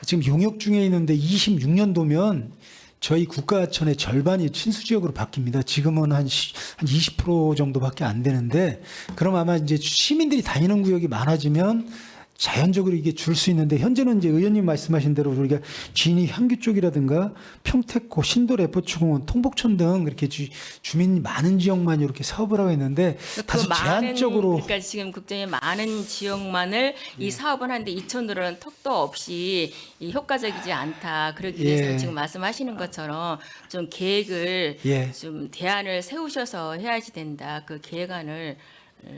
지금 용역 중에 있는데 26년도면 저희 국가하천의 절반이 친수 지역으로 바뀝니다. 지금은 한 20% 정도밖에 안 되는데 그럼 아마 이제 시민들이 다니는 구역이 많아지면 자연적으로 이게 줄 수 있는데 현재는 이제 의원님 말씀하신 대로 우리가 진이 향교 쪽이라든가 평택고 신도 레포츠공원 통복천 등 그렇게 주민이 많은 지역만 이렇게 사업을 하고 있는데 다소 제한적으로 그러니까 지금 국정에 많은 지역만을 이 사업을 하는데 2천으로는 턱도 없이 이 효과적이지 않다. 그러기 위해서 예. 지금 말씀하시는 것처럼 좀 계획을 예. 좀 대안을 세우셔서 해야지 된다. 그 계획안을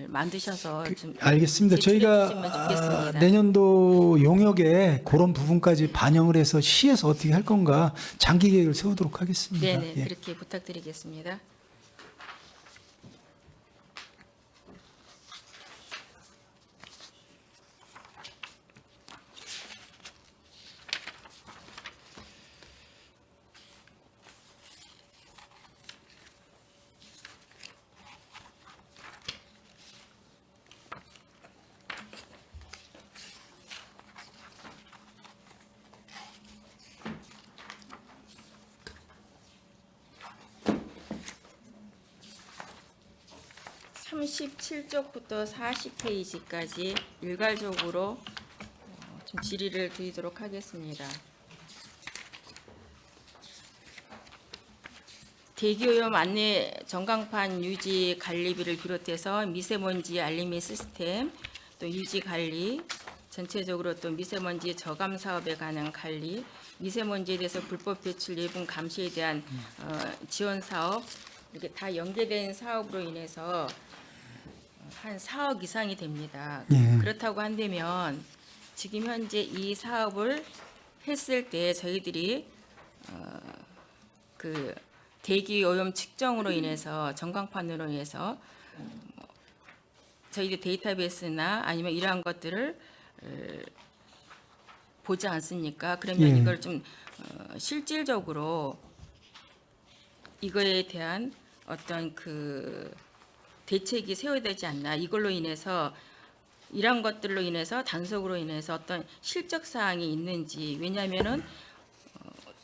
만드셔서 좀 알겠습니다. 제출해 저희가 주시면 좋겠습니다. 내년도 용역에 그런 부분까지 반영을 해서 시에서 어떻게 할 건가 장기 계획을 세우도록 하겠습니다. 네네 예. 그렇게 부탁드리겠습니다. (37쪽부터) (40페이지까지) 일괄적으로 좀 질의를 드리도록 하겠습니다. 대기오염 안내 전광판 유지 관리비를 비롯해서 미세먼지 알림이 시스템, 또 유지 관리, 전체적으로 또 미세먼지 저감 사업에 관한 관리, 미세먼지에 대해서 불법 배출 예분 감시에 대한 지원 사업, 이렇게 다 연계된 사업으로 인해서 한 4억 이상이 됩니다. 예. 그렇다고 한다면 지금 현재 이 사업을 했을 때 저희들이 그 대기 오염 측정으로 인해서 전광판으로 인해서 저희들 데이터베이스나 아니면 이러한 것들을 보지 않습니까? 그러면 예. 이걸 좀 실질적으로 이거에 대한 어떤 그 대책이 세워야 되지 않나. 이걸로 인해서 이런 것들로 인해서 단속으로 인해서 어떤 실적 사항이 있는지, 왜냐하면은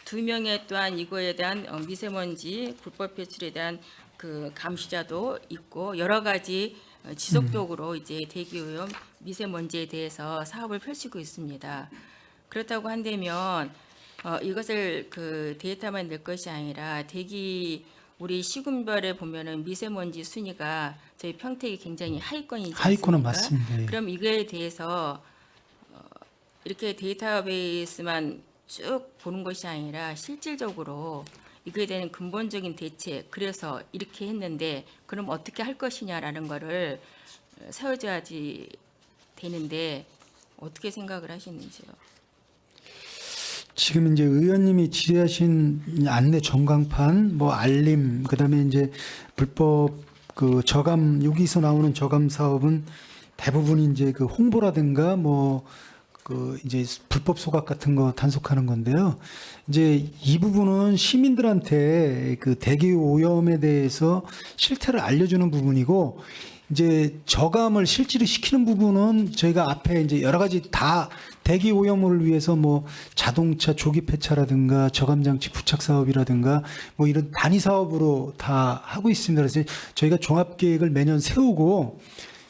2명의 또한 이거에 대한 미세먼지 불법 배출에 대한 그 감시자도 있고 여러 가지 지속적으로 이제 대기오염 미세먼지에 대해서 사업을 펼치고 있습니다. 그렇다고 한다면 이것을 그 데이터만 낼 것이 아니라 대기 우리 시군별에 보면은 미세먼지 순위가 저희 평택이 굉장히 하위권이지 않습니까? 하위권은 맞습니다. 예. 그럼 이거에 대해서 이렇게 데이터베이스만 쭉 보는 것이 아니라 실질적으로 이거에 대한 근본적인 대책, 그래서 이렇게 했는데 그럼 어떻게 할 것이냐라는 거를 세워줘야지 되는데 어떻게 생각을 하시는지요? 지금 이제 의원님이 질의하신 안내 전광판, 뭐 알림, 그다음에 이제 불법 그 저감, 여기서 나오는 저감 사업은 대부분 이제 그 홍보라든가 뭐 그 이제 불법 소각 같은 거 단속하는 건데요. 이제 이 부분은 시민들한테 그 대기 오염에 대해서 실태를 알려주는 부분이고, 이제 저감을 실질을 시키는 부분은 저희가 앞에 이제 여러 가지 다 대기 오염을 위해서 뭐 자동차 조기 폐차라든가 저감 장치 부착 사업이라든가 뭐 이런 단위 사업으로 다 하고 있습니다. 그래서 저희가 종합 계획을 매년 세우고,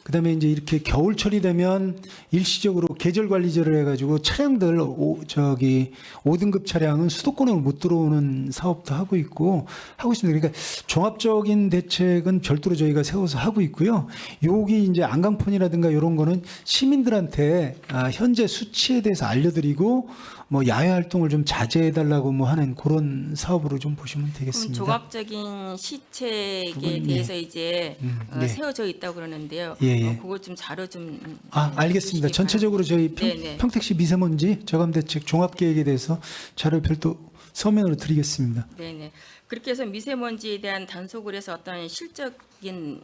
그다음에 이제 이렇게 겨울철이 되면 일시적으로 계절 관리제를 해가지고 차량들 5등급 차량은 수도권으로 못 들어오는 사업도 하고 있고 하고 있습니다. 그러니까 종합적인 대책은 별도로 저희가 세워서 하고 있고요. 여기 이제 안강폰이라든가 이런 거는 시민들한테 현재 수치에 대해서 알려드리고 뭐 야외 활동을 좀 자제해달라고 뭐 하는 그런 사업으로 좀 보시면 그럼 되겠습니다. 종합적인 시책에 그건, 대해서 이제 네. 세워져 있다고 그러는데요. 예, 예. 그거 좀 자료 좀 알겠습니다. 주시기 전체적으로 저희 네네. 평택시 미세먼지 저감 대책 종합 계획에 대해서 자료 별도 서면으로 드리겠습니다. 네네. 그렇게 해서 미세먼지에 대한 단속을 해서 어떤 실적인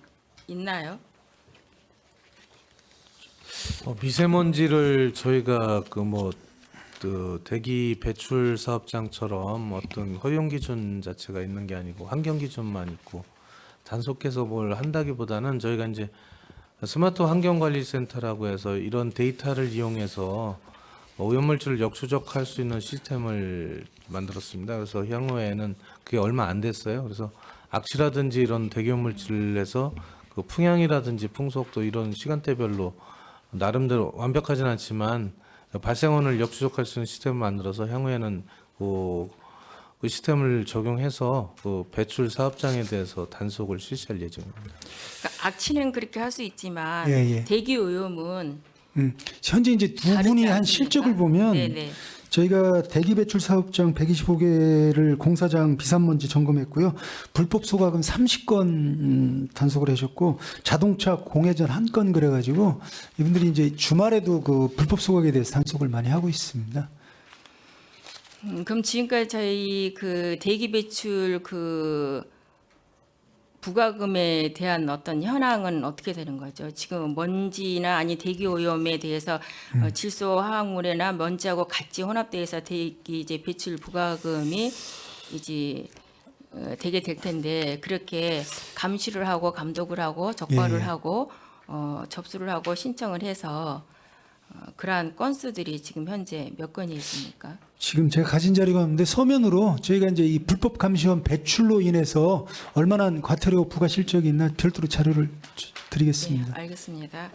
있나요? 미세먼지를 저희가 그 대기 배출 사업장처럼 어떤 허용 기준 자체가 있는 게 아니고 환경 기준만 있고 단속해서 뭘 한다기보다는 저희가 이제 스마트 환경관리센터라고 해서 이런 데이터를 이용해서 오염물질을 역추적할 수 있는 시스템을 만들었습니다. 그래서 향후에는 그게 얼마 안 됐어요. 그래서 악취라든지 이런 대기오염물질에서 그 풍향이라든지 풍속도 이런 시간대별로 나름대로 완벽하진 않지만 발생원을 역추적할 수 있는 시스템을 만들어서 향후에는 그 시스템을 적용해서 그 배출 사업장에 대해서 단속을 실시할 예정입니다. 그러니까 악취는 그렇게 할 수 있지만 예, 예. 대기 오염은 현재 이제 두 다르지 분이 한 않습니까? 실적을 보면 네네. 저희가 대기 배출 사업장 125개를 공사장 비산먼지 점검했고요. 불법 소각은 30건 단속을 하셨고 자동차 공회전 1건 그래가지고 이분들이 이제 주말에도 그 불법 소각에 대해서 단속을 많이 하고 있습니다. 그럼 지금까지 저희 그 대기 배출 그 부과금에 대한 어떤 현황은 어떻게 되는 거죠? 지금 먼지나 아니 대기 오염에 대해서 질소 화학물이나 먼지하고 같이 혼합돼서 대기 이제 배출 부과금이 이제 되게 될 텐데 그렇게 감시를 하고 감독을 하고 적발을 예. 하고 접수를 하고 신청을 해서 그러한 건수들이 지금 현재 몇 건이 있습니까? 지금 제가 가진 자료가 없는데 서면으로 저희가 이제 이 불법 감시원 배출로 인해서 얼마나 과태료 부과 실적이 있나 별도로 자료를 드리겠습니다. 네, 알겠습니다.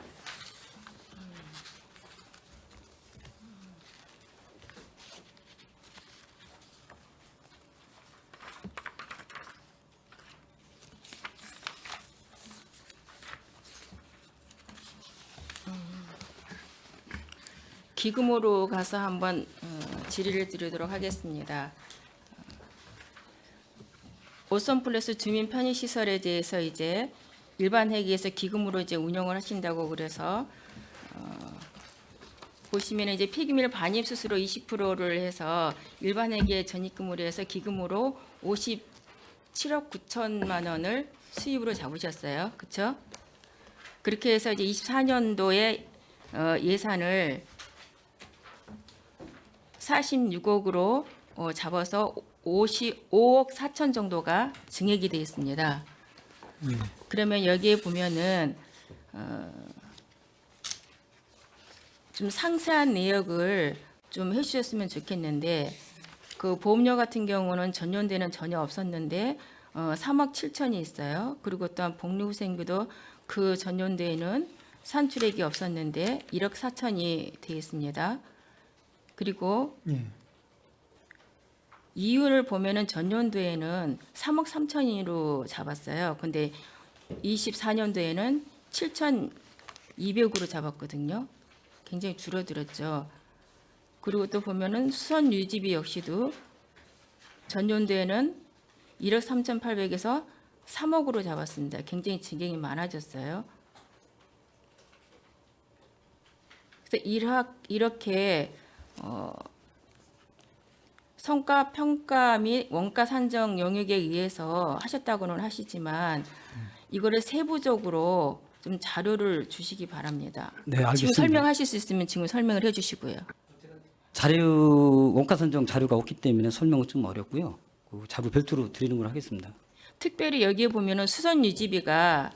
기금으로 가서 한번 질의를 드리도록 하겠습니다. 오션플러스 주민 편의 시설에 대해서 이제 일반 회계에서 기금으로 이제 운영을 하신다고 그래서 보시면 이제 폐기물 반입 수수료 20%를 해서 일반 회계 전입금으로 해서 기금으로 57억 9천만 원을 수입으로 잡으셨어요. 그렇죠? 그렇게 해서 이제 24년도에 예산을 46억으로 잡아서 55억 4천 정도가 증액이 되어 있습니다. 그러면 여기에 보면은 좀 상세한 내역을 좀 해주셨으면 좋겠는데 그 보험료 같은 경우는 전년도에는 전혀 없었는데 3억 7천이 있어요. 그리고 또한 복리후생비도 그 전년도에는 산출액이 없었는데 1억 4천이 되어 있습니다. 그리고 예. 이윤을 보면은 전년도에는 3억 3천으로 잡았어요. 근데 24년도에는 7,200으로 잡았거든요. 굉장히 줄어들었죠. 그리고 또 보면은 수선 유지비 역시도 전년도에는 1억 3,800에서 3억으로 잡았습니다. 굉장히 진행이 많아졌어요. 그래서 이렇게 성과 평가 및 원가 산정 영역에 의해서 하셨다고는 하시지만 이거를 세부적으로 좀 자료를 주시기 바랍니다. 네, 지금 알겠습니다. 설명하실 수 있으면 지금 설명을 해주시고요. 자료 원가 선정 자료가 없기 때문에 설명은 좀 어렵고요. 그 자료 별도로 드리는 걸 하겠습니다. 특별히 여기에 보면은 수선 유지비가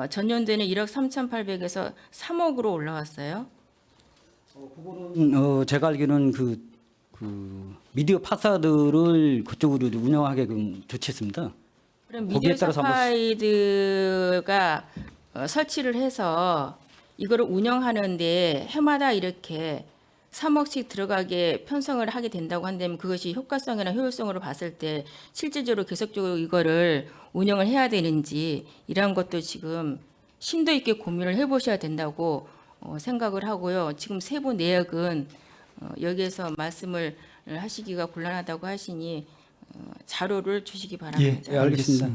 전년도에는 1억 3,800에서 3억으로 올라왔어요. 제가 알기로는 그 미디어 파사들을 그쪽으로 운영하게끔 조치했습니다. 그럼 거기에 미디어 따라서 한번 사파이드가 설치를 해서 이거를 운영하는데 해마다 이렇게 3억씩 들어가게 편성을 하게 된다고 한다면 그것이 효과성이나 효율성으로 봤을 때 실질적으로 계속적으로 이거를 운영을 해야 되는지 이런 것도 지금 심도 있게 고민을 해보셔야 된다고 생각을 하고요. 지금 세부 내역은 여기에서 말씀을 하시기가 곤란하다고 하시니 자료를 주시기 바랍니다. 예, 알겠습니다.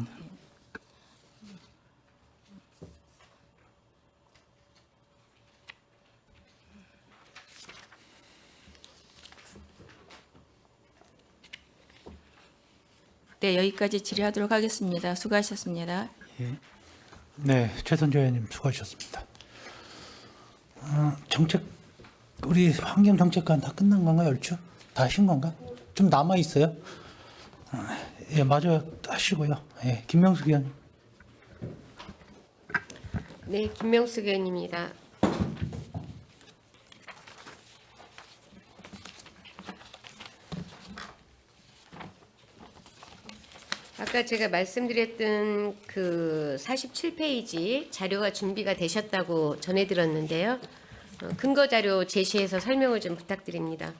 네, 여기까지 질의하도록 하겠습니다. 수고하셨습니다. 네, 최선조 의원님 수고하셨습니다. 정책 우리 환경 정책관 다 끝난 건가요? 얼추 다 하신 건가? 좀 남아 있어요? 예, 마저 하시고요. 예, 김명숙 의원님. 네, 김명숙 의원입니다. 아까 제가 말씀드렸던 그 47페이지 자료가 준비가 되셨다고 전해드렸는데요. 근거 자료 제시해서 설명을 좀 부탁드립니다.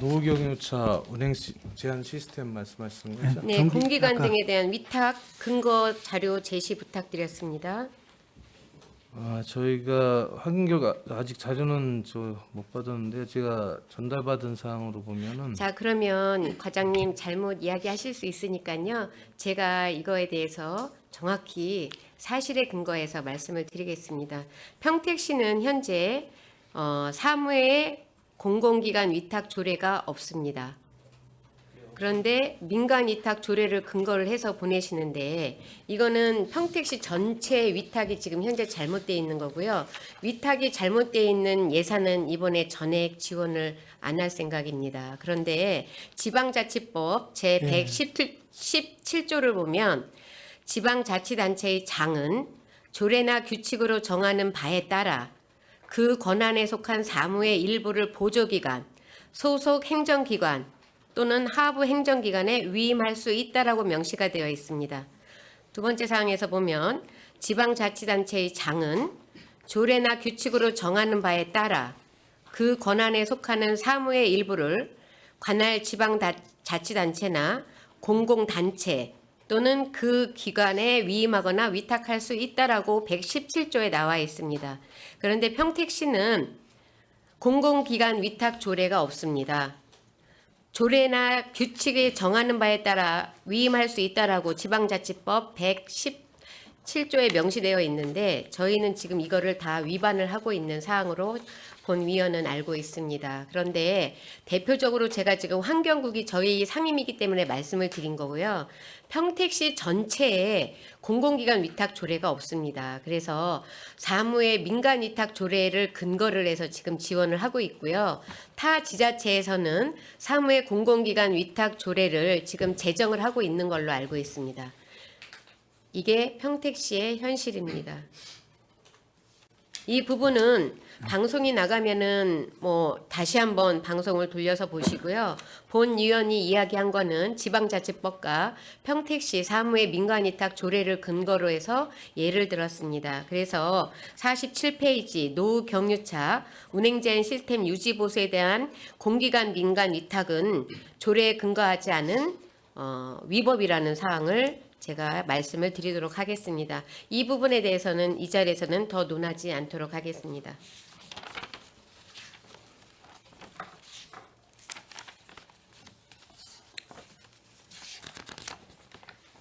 노후경유차 운행 제한 시스템 말씀하시는 거죠? 네, 경비- 공기관 아까- 등에 대한 위탁 근거 자료 제시 부탁드렸습니다. 저희가 환경 아직 자료는 못 받았는데 제가 전달받은 사항으로 보면은 자, 그러면 과장님 잘못 이야기하실 수 있으니까요. 제가 이거에 대해서 정확히 사실에 근거해서 말씀을 드리겠습니다. 평택시는 현재 사무에 공공기관 위탁 조례가 없습니다. 그런데 민간 위탁 조례를 근거를 해서 보내시는데 이거는 평택시 전체 위탁이 지금 현재 잘못되어 있는 거고요. 위탁이 잘못되어 있는 예산은 이번에 전액 지원을 안 할 생각입니다. 그런데 지방자치법 제117조를 보면 지방자치단체의 장은 조례나 규칙으로 정하는 바에 따라 그 권한에 속한 사무의 일부를 보조기관, 소속 행정기관 또는 하부 행정기관에 위임할 수 있다라고 명시가 되어 있습니다. 두 번째 사항에서 보면 지방자치단체의 장은 조례나 규칙으로 정하는 바에 따라 그 권한에 속하는 사무의 일부를 관할 지방자치단체나 공공단체 또는 그 기관에 위임하거나 위탁할 수 있다라고 117조에 나와 있습니다. 그런데 평택시는 공공기관 위탁 조례가 없습니다. 조례나 규칙이 정하는 바에 따라 위임할 수 있다라고 지방자치법 7조에 명시되어 있는데 저희는 지금 이거를 다 위반을 하고 있는 사항으로 본위원은 알고 있습니다. 그런데 대표적으로 제가 지금 환경국이 저희 상임이기 때문에 말씀을 드린 거고요. 평택시 전체에 공공기관 위탁 조례가 없습니다. 그래서 사무의 민간 위탁 조례를 근거를 해서 지금 지원을 하고 있고요. 타 지자체에서는 사무의 공공기관 위탁 조례를 지금 제정을 하고 있는 걸로 알고 있습니다. 이게 평택시의 현실입니다. 이 부분은 방송이 나가면은 뭐 다시 한번 방송을 돌려서 보시고요. 본 위원이 이야기한 거는 지방자치법과 평택시 사무의 민간위탁 조례를 근거로 해서 예를 들었습니다. 그래서 47페이지 노후 경유차 운행 제한 시스템 유지 보수에 대한 공기관 민간 위탁은 조례에 근거하지 않은 위법이라는 사항을 제가 말씀을 드리도록 하겠습니다. 이 부분에 대해서는 이 자리에서는 더 논하지 않도록 하겠습니다.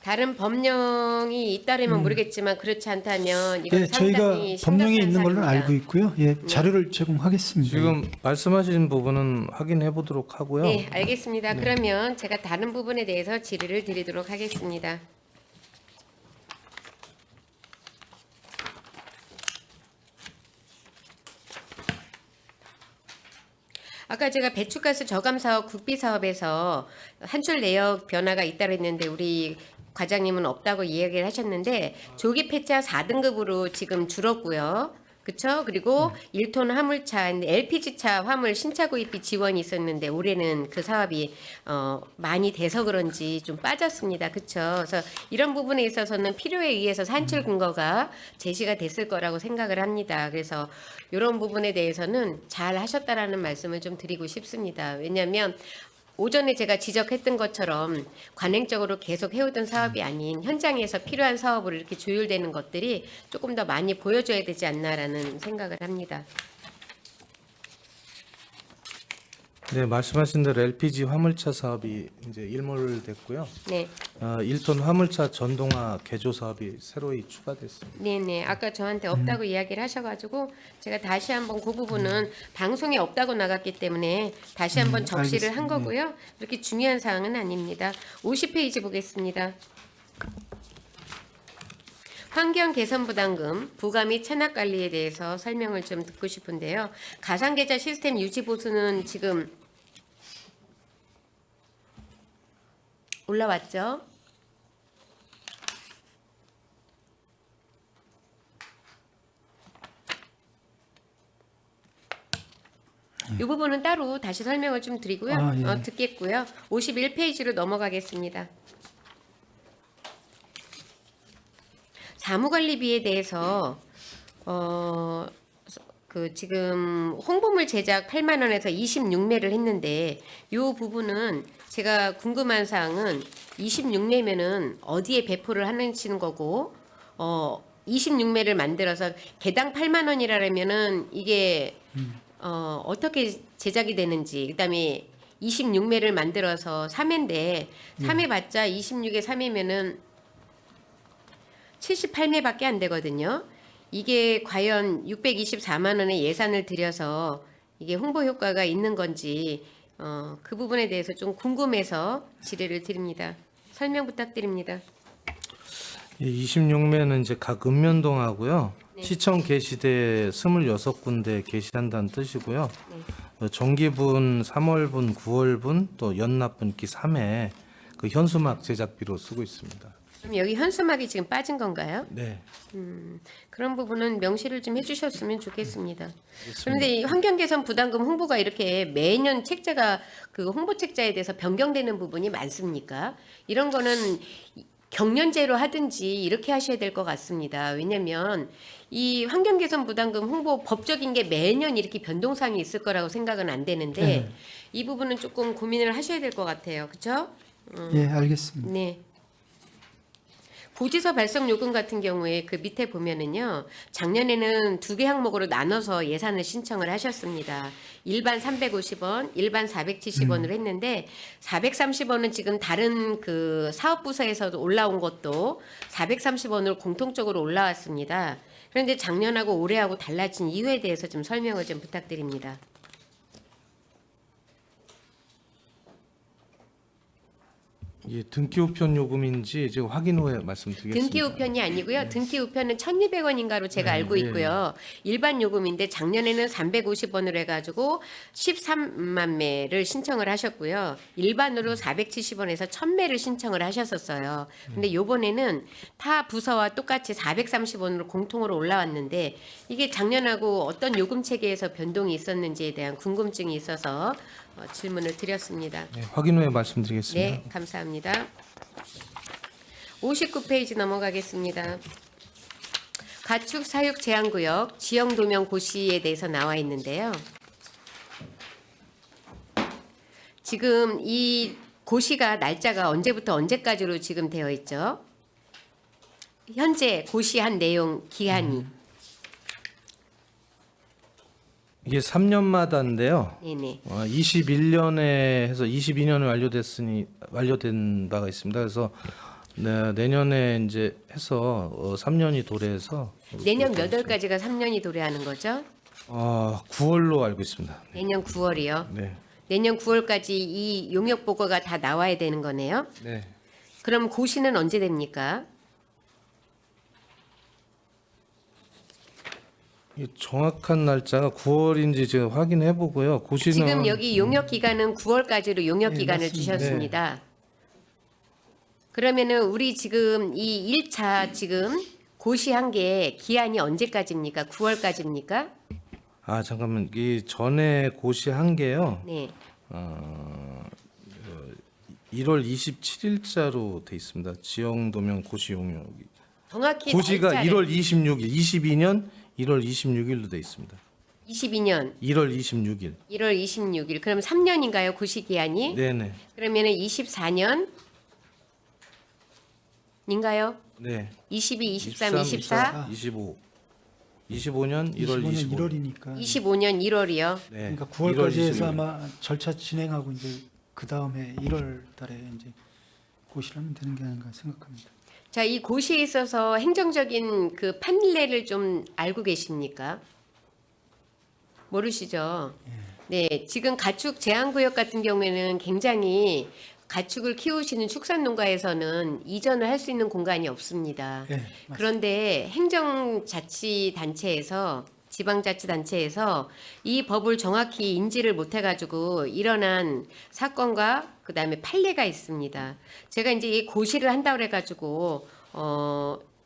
다른 법령이 잇따르면 모르겠지만 그렇지 않다면 이건 예, 저희가 상당히 법령에 심각한 있는 걸로 사안입니다. 알고 있고요. 예, 자료를 제공하겠습니다. 지금 말씀하신 부분은 확인해 보도록 하고요. 네, 알겠습니다. 그러면 제가 다른 부분에 대해서 질의를 드리도록 하겠습니다. 아까 제가 배출가스 저감 사업 국비 사업에서 한출 내역 변화가 잇따르는데 우리 과장님은 없다고 이야기를 하셨는데 조기 폐차 4등급으로 지금 줄었고요. 그렇죠? 그리고 1톤 화물차, LPG차 화물 신차 구입비 지원이 있었는데 올해는 그 사업이 많이 돼서 그런지 좀 빠졌습니다. 그렇죠? 그래서 이런 부분에 있어서는 필요에 의해서 산출 근거가 제시가 됐을 거라고 생각을 합니다. 그래서 이런 부분에 대해서는 잘 하셨다라는 말씀을 좀 드리고 싶습니다. 왜냐하면 오전에 제가 지적했던 것처럼 관행적으로 계속 해오던 사업이 아닌 현장에서 필요한 사업으로 이렇게 조율되는 것들이 조금 더 많이 보여줘야 되지 않나라는 생각을 합니다. 네, 말씀하신 대로 LPG 화물차 사업이 이제 일몰됐고요. 네, 1톤 화물차 전동화 개조 사업이 새로이 추가됐습니다. 네. 아까 저한테 없다고 이야기를 하셔가지고 제가 다시 한번 그 부분은 방송에 없다고 나갔기 때문에 다시 한번 적시를 한 알겠습니다. 거고요. 그렇게 중요한 사항은 아닙니다. 50페이지 보겠습니다. 환경 개선 부담금 부과 및 체납 관리에 대해서 설명을 좀 듣고 싶은데요. 가상 계좌 시스템 유지 보수는 지금 올라왔죠? 이 부분은 따로 다시 설명을 좀 드리고요. 아, 예. 듣겠고요. 51페이지로 넘어가겠습니다. 사무관리비에 대해서 지금 홍보물 제작 8만 원에서 26매를 했는데 이 부분은 제가 궁금한 사항은 26매면은 어디에 배포를 하시는 거고 26매를 만들어서 개당 8만 원이라면은 이게 어떻게 제작이 되는지 그다음에 26매를 만들어서 3회인데 3회 봤자 26에 3회면은 78매밖에 안 되거든요. 이게 과연 624만 원의 예산을 들여서 이게 홍보 효과가 있는 건지 그 부분에 대해서 좀 궁금해서 질의를 드립니다. 설명 부탁드립니다. 26매는 이제 각 읍면동하고요. 시청 게시대 26군데 게시한다는 뜻이고요. 정기분, 3월분, 9월분, 또 연납분기 3회 그 현수막 제작비로 쓰고 있습니다. 그럼 여기 현수막이 지금 빠진 건가요? 네. 그런 부분은 명시를 좀 해주셨으면 좋겠습니다. 그런데 이 환경개선 부담금 홍보가 이렇게 매년 책자가 그 홍보 책자에 대해서 변경되는 부분이 많습니까? 이런 거는 경년제로 하든지 이렇게 하셔야 될 것 같습니다. 왜냐하면 이 환경개선 부담금 홍보 법적인 게 매년 이렇게 변동사항이 있을 거라고 생각은 안 되는데 이 부분은 조금 고민을 하셔야 될 것 같아요. 그렇죠? 예, 알겠습니다. 네. 고지서 발송 요금 같은 경우에 그 밑에 보면은요. 작년에는 2개 항목으로 나눠서 예산을 신청을 하셨습니다. 일반 350원, 일반 470원으로 했는데 430원은 지금 다른 그 사업부서에서도 올라온 것도 430원으로 공통적으로 올라왔습니다. 그런데 작년하고 올해하고 달라진 이유에 대해서 좀 설명을 좀 부탁드립니다. 이게 등기 우편 요금인지 지금 확인 후에 말씀드리겠습니다. 등기 우편이 아니고요. 등기 우편은 1,200원인가로 제가 알고 있고요. 일반 요금인데 작년에는 350원으로 해가지고 13만 매를 신청을 하셨고요. 일반으로 470원에서 1,000매를 신청을 하셨었어요. 근데 요번에는 타 부서와 똑같이 430원으로 공통으로 올라왔는데 이게 작년하고 어떤 요금 체계에서 변동이 있었는지에 대한 궁금증이 있어서 질문을 드렸습니다. 네, 확인 후에 말씀드리겠습니다. 네, 감사합니다. 59페이지 넘어가겠습니다. 가축 사육 제한구역 지형 도면 고시에 대해서 나와 있는데요. 지금 이 고시가 날짜가 언제부터 언제까지로 지금 되어 있죠? 현재 고시한 내용 기한이. 이게 3년마다인데요. 네네. 21년에 해서 22년을 완료된 바가 있습니다. 그래서 내년에 이제 해서 3년이 도래해서 내년 몇 월까지가 3년이 도래하는 거죠? 9월로 알고 있습니다. 내년 9월이요. 네. 내년 9월까지 이 용역 보고가 다 나와야 되는 거네요. 네. 그럼 고시는 언제 됩니까? 이 정확한 날짜가 9월인지 제가 확인해 보고요. 고시는 지금 여기 용역 기간은 9월까지로 용역 네, 기간을 맞습니다. 주셨습니다. 그러면은 우리 지금 이 1차 지금 고시한 게 기한이 언제까지입니까? 9월까지입니까? 잠깐만 이 전에 고시한 게요. 네. 1월 27일자로 돼 있습니다. 지형 도면 고시 용역이. 정확히 고시가 날짜를 1월 26일, 22년 1월 26일로 돼 있습니다. 22년 1월 26일. 1월 26일. 그럼 3년인가요? 고시 기한이? 네네. 그러면은 24년 인가요? 네. 22, 23, 24, 25. 25년 1월 25일. 1월이니까. 25년 1월이요. 네. 그러니까 1월 9월까지 해서 25일. 아마 절차 진행하고 이제 그 다음에 1월 달에 이제 고시를 하면 되는 게 아닌가 생각합니다. 자, 이 고시에 있어서 행정적인 그 판례를 좀 알고 계십니까? 모르시죠? 네, 지금 가축 제한구역 같은 경우에는 굉장히 가축을 키우시는 축산농가에서는 이전을 할 수 있는 공간이 없습니다. 예, 그런데 행정자치단체에서 지방자치단체에서 이 법을 정확히 인지를 못해가지고 일어난 사건과 그다음에 판례가 있습니다. 제가 이제 이 고시를 한다고 해가지고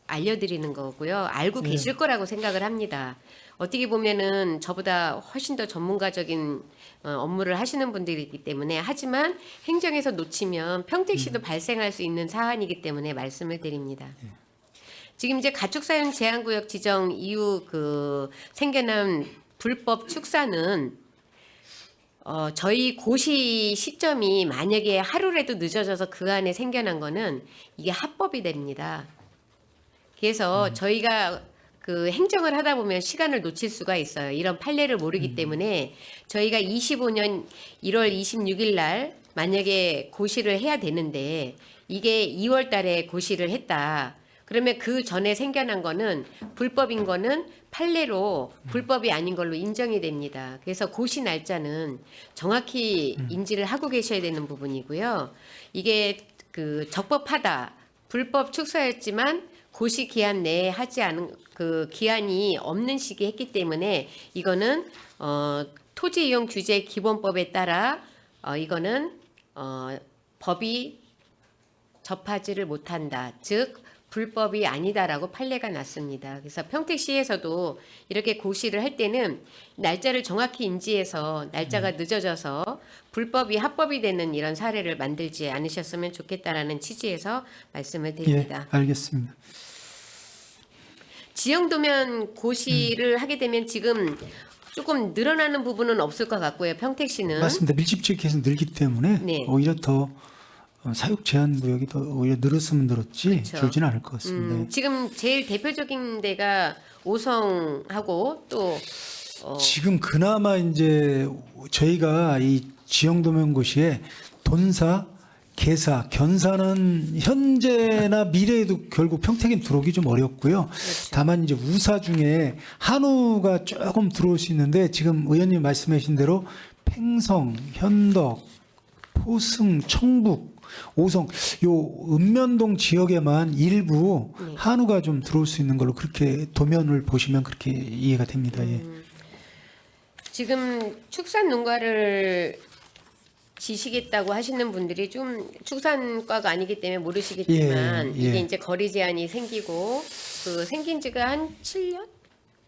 알려드리는 거고요. 알고 계실 거라고 생각을 합니다. 어떻게 보면은 저보다 훨씬 더 전문가적인 업무를 하시는 분들이기 때문에 하지만 행정에서 놓치면 평택시도 발생할 수 있는 사안이기 때문에 말씀을 드립니다. 지금 이제 가축사용 제한구역 지정 이후 그 생겨난 불법 축사는 저희 고시 시점이 만약에 하루라도 늦어져서 그 안에 생겨난 거는 이게 합법이 됩니다. 그래서 저희가 그 행정을 하다 보면 시간을 놓칠 수가 있어요. 이런 판례를 모르기 때문에 저희가 25년 1월 26일 날 만약에 고시를 해야 되는데 이게 2월 달에 고시를 했다. 그러면 그 전에 생겨난 거는 불법인 거는 판례로 불법이 아닌 걸로 인정이 됩니다. 그래서 고시 날짜는 정확히 인지를 하고 계셔야 되는 부분이고요. 이게 그 적법하다. 불법 축사였지만 고시 기한 내에 하지 않은 그 기한이 없는 시기에 했기 때문에 이거는 토지이용규제기본법에 따라 이거는 법이 접하지를 못한다. 즉 불법이 아니다라고 판례가 났습니다. 그래서 평택시에서도 이렇게 고시를 할 때는 날짜를 정확히 인지해서 날짜가 늦어져서 불법이 합법이 되는 이런 사례를 만들지 않으셨으면 좋겠다라는 취지에서 말씀을 드립니다. 예, 알겠습니다. 지형도면 고시를 하게 되면 지금 조금 늘어나는 부분은 없을 것 같고요. 평택시는 맞습니다. 밀집지역에서 늘기 때문에 네. 오히려 더 사육 제한 구역이 더 오히려 늘었으면 늘었지 그렇죠. 줄지는 않을 것 같습니다. 지금 제일 대표적인 데가 오성하고 또 지금 그나마 이제 저희가 이 지형도면고시에 돈사, 개사, 견사는 현재나 미래에도 결국 평택에 들어오기 좀 어렵고요. 다만 이제 우사 중에 한우가 조금 들어올 수 있는데 지금 의원님 말씀하신 대로 팽성, 현덕, 포승, 청북, 오성 요 읍면동 지역에만 일부 한우가 좀 들어올 수 있는 걸로 그렇게 도면을 보시면 그렇게 이해가 됩니다. 예. 지금 축산 농가를 지시겠다고 하시는 분들이 좀 축산과가 아니기 때문에 모르시겠지만 예, 예. 이게 이제 거리 제한이 생기고 그 생긴 지가 한 7년?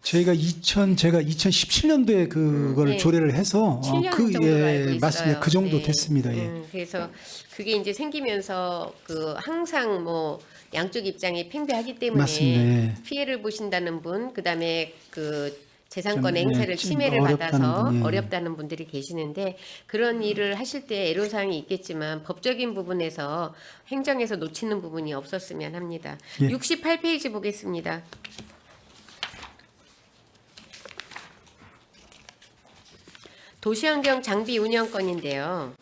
제가 2017년도에 그걸 네. 조례를 해서 7년 정도로 알고 있어요. 맞습니다. 그 정도 네. 됐습니다. 예. 그래서 그게 이제 생기면서 그 항상 뭐 양쪽 입장이 팽배하기 때문에 맞습니다. 예. 피해를 보신다는 분, 그다음에 그 재산권의 좀, 행사를 좀 침해를 어렵다는 받아서 분, 예. 어렵다는 분들이 계시는데 그런 일을 하실 때 애로사항이 있겠지만 법적인 부분에서 행정에서 놓치는 부분이 없었으면 합니다. 예. 68페이지 보겠습니다. 도시환경 장비 운영권인데요.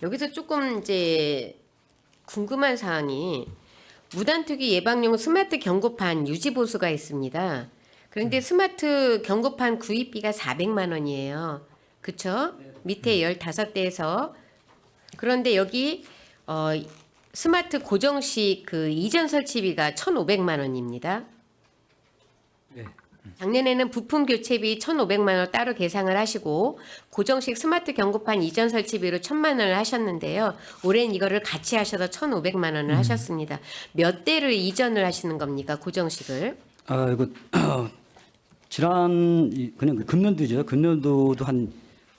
여기서 조금 이제 궁금한 사항이 무단투기 예방용 스마트 경고판 유지 보수가 있습니다. 그런데 스마트 경고판 구입비가 400만 원이에요. 그쵸? 밑에 15대에서 그런데 여기 스마트 고정식 그 이전 설치비가 1,500만 원입니다. 작년에는 부품 교체비 1,500만 원 따로 계상을 하시고 고정식 스마트 경고판 이전 설치비로 1,000만 원을 하셨는데요. 올해는 이거를 같이 하셔서 1,500만 원을 하셨습니다. 몇 대를 이전을 하시는 겁니까? 고정식을? 아 이거 지난 그냥 금년도죠. 금년도도 한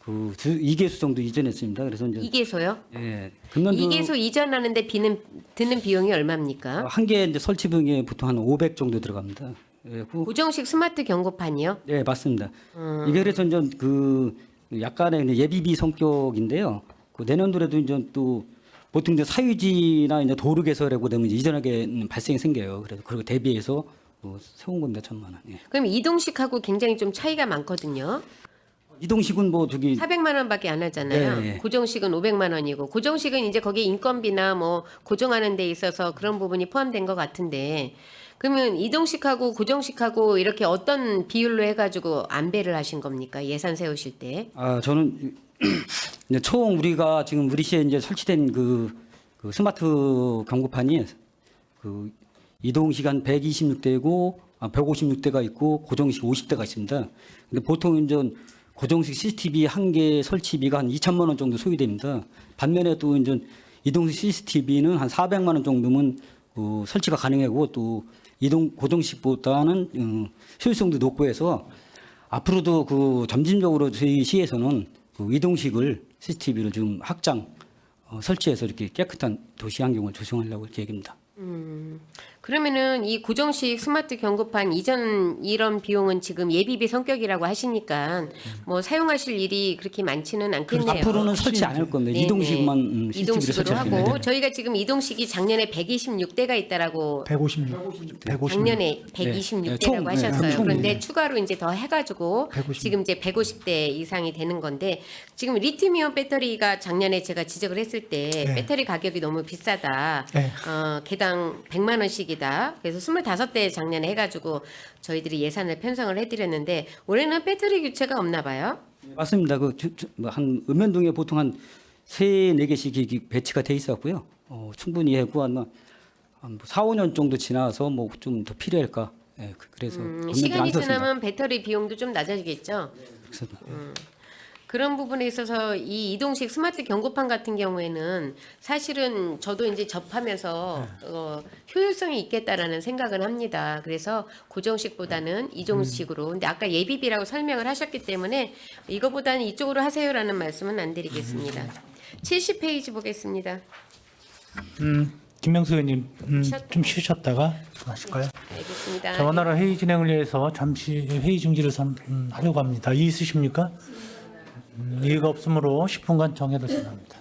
그 2개수 정도 이전했습니다. 그래서 이제 2개소요? 예, 금년도 2개소 이전하는데 드는 비용이 얼마입니까? 한 개 이제 설치 비용이 보통 한 500 정도 들어갑니다. 예, 고정식 스마트 경고판이요? 네, 맞습니다. 이게 그래서 이제 그 약간의 이제 예비비 성격인데요. 그 내년도에도 이제 또 보통 이제 사유지나 이제 도로 개설하고 되면 이제 이전하게 발생이 생겨요. 그래서 그리고 대비해서 세운 겁니다, 1,000만 원. 예. 그럼 이동식하고 굉장히 좀 차이가 많거든요. 이동식은 뭐 저기 400만 원밖에 안 하잖아요. 네, 네. 고정식은 500만 원이고 고정식은 이제 거기에 인건비나 뭐 고정하는 데 있어서 그런 부분이 포함된 것 같은데 그러면 이동식하고 고정식하고 이렇게 어떤 비율로 해가지고 안배를 하신 겁니까? 예산 세우실 때? 아 저는 이제 총 우리가 지금 우리 시에 이제 설치된 그 스마트 경고판이 그 이동 시간 126대고 156대가 있고 고정식 50대가 있습니다. 근데 보통 이제 고정식 CCTV 한 개 설치비가 한 2천만 원 정도 소요됩니다. 반면에 또 이제 이동식 CCTV는 한 400만 원 정도면 설치가 가능하고 또 고정식보다는 효율성도 높고 해서 앞으로도 그 점진적으로 저희 시에서는 그 이동식을 CCTV를 좀 확장 설치해서 이렇게 깨끗한 도시 환경을 조성하려고 계획입니다. 그러면은 이 고정식 스마트 경고판 이전 이런 비용은 지금 예비비 성격이라고 하시니까 뭐 사용하실 일이 그렇게 많지는 않겠네요. 앞으로는 설치 안 할 겁니다. 네네. 이동식만 CCTV를 이동식으로 설치할 겁니다. 하고 저희가 지금 이동식이 작년에 126대가 있다라고 156. 작년에 네. 126대라고 총, 네, 하셨어요. 총, 그런데 네. 추가로 이제 더 해가지고 150. 지금 이제 150대 이상이 되는 건데 지금 리튬이온 배터리가 작년에 제가 지적을 했을 때 네. 배터리 가격이 너무 비싸다. 네. 개당 100만 원씩이다. 그래서 25대 작년에 해가지고 저희들이 예산을 편성을 해드렸는데 올해는 배터리 교체가 없나 봐요. 맞습니다. 한 읍면동에 보통 한 3-4개씩 배치가 돼 있었고요. 충분히 하고 한 4-5년 정도 지나서 뭐 좀 더 필요할까. 예, 그래서 시간이 안 썼습니다. 지나면 배터리 비용도 좀 낮아지겠죠. 그래서, 그런 부분에 있어서 이 이동식 스마트 경고판 같은 경우에는 사실은 저도 이제 접하면서 효율성이 있겠다라는 생각을 합니다. 그래서 고정식보다는 이동식으로. 근데 아까 예비비라고 설명을 하셨기 때문에 이거보다는 이쪽으로 하세요라는 말씀은 안 드리겠습니다. 70페이지 보겠습니다. 김명수 의원님 좀 쉬셨다가 하실까요? 알겠습니다. 자, 원활한 회의 진행을 위해서 잠시 회의 중지를 하려고 합니다. 이의 있으십니까? 이의가 없으므로 10분간 정회를 선언합니다.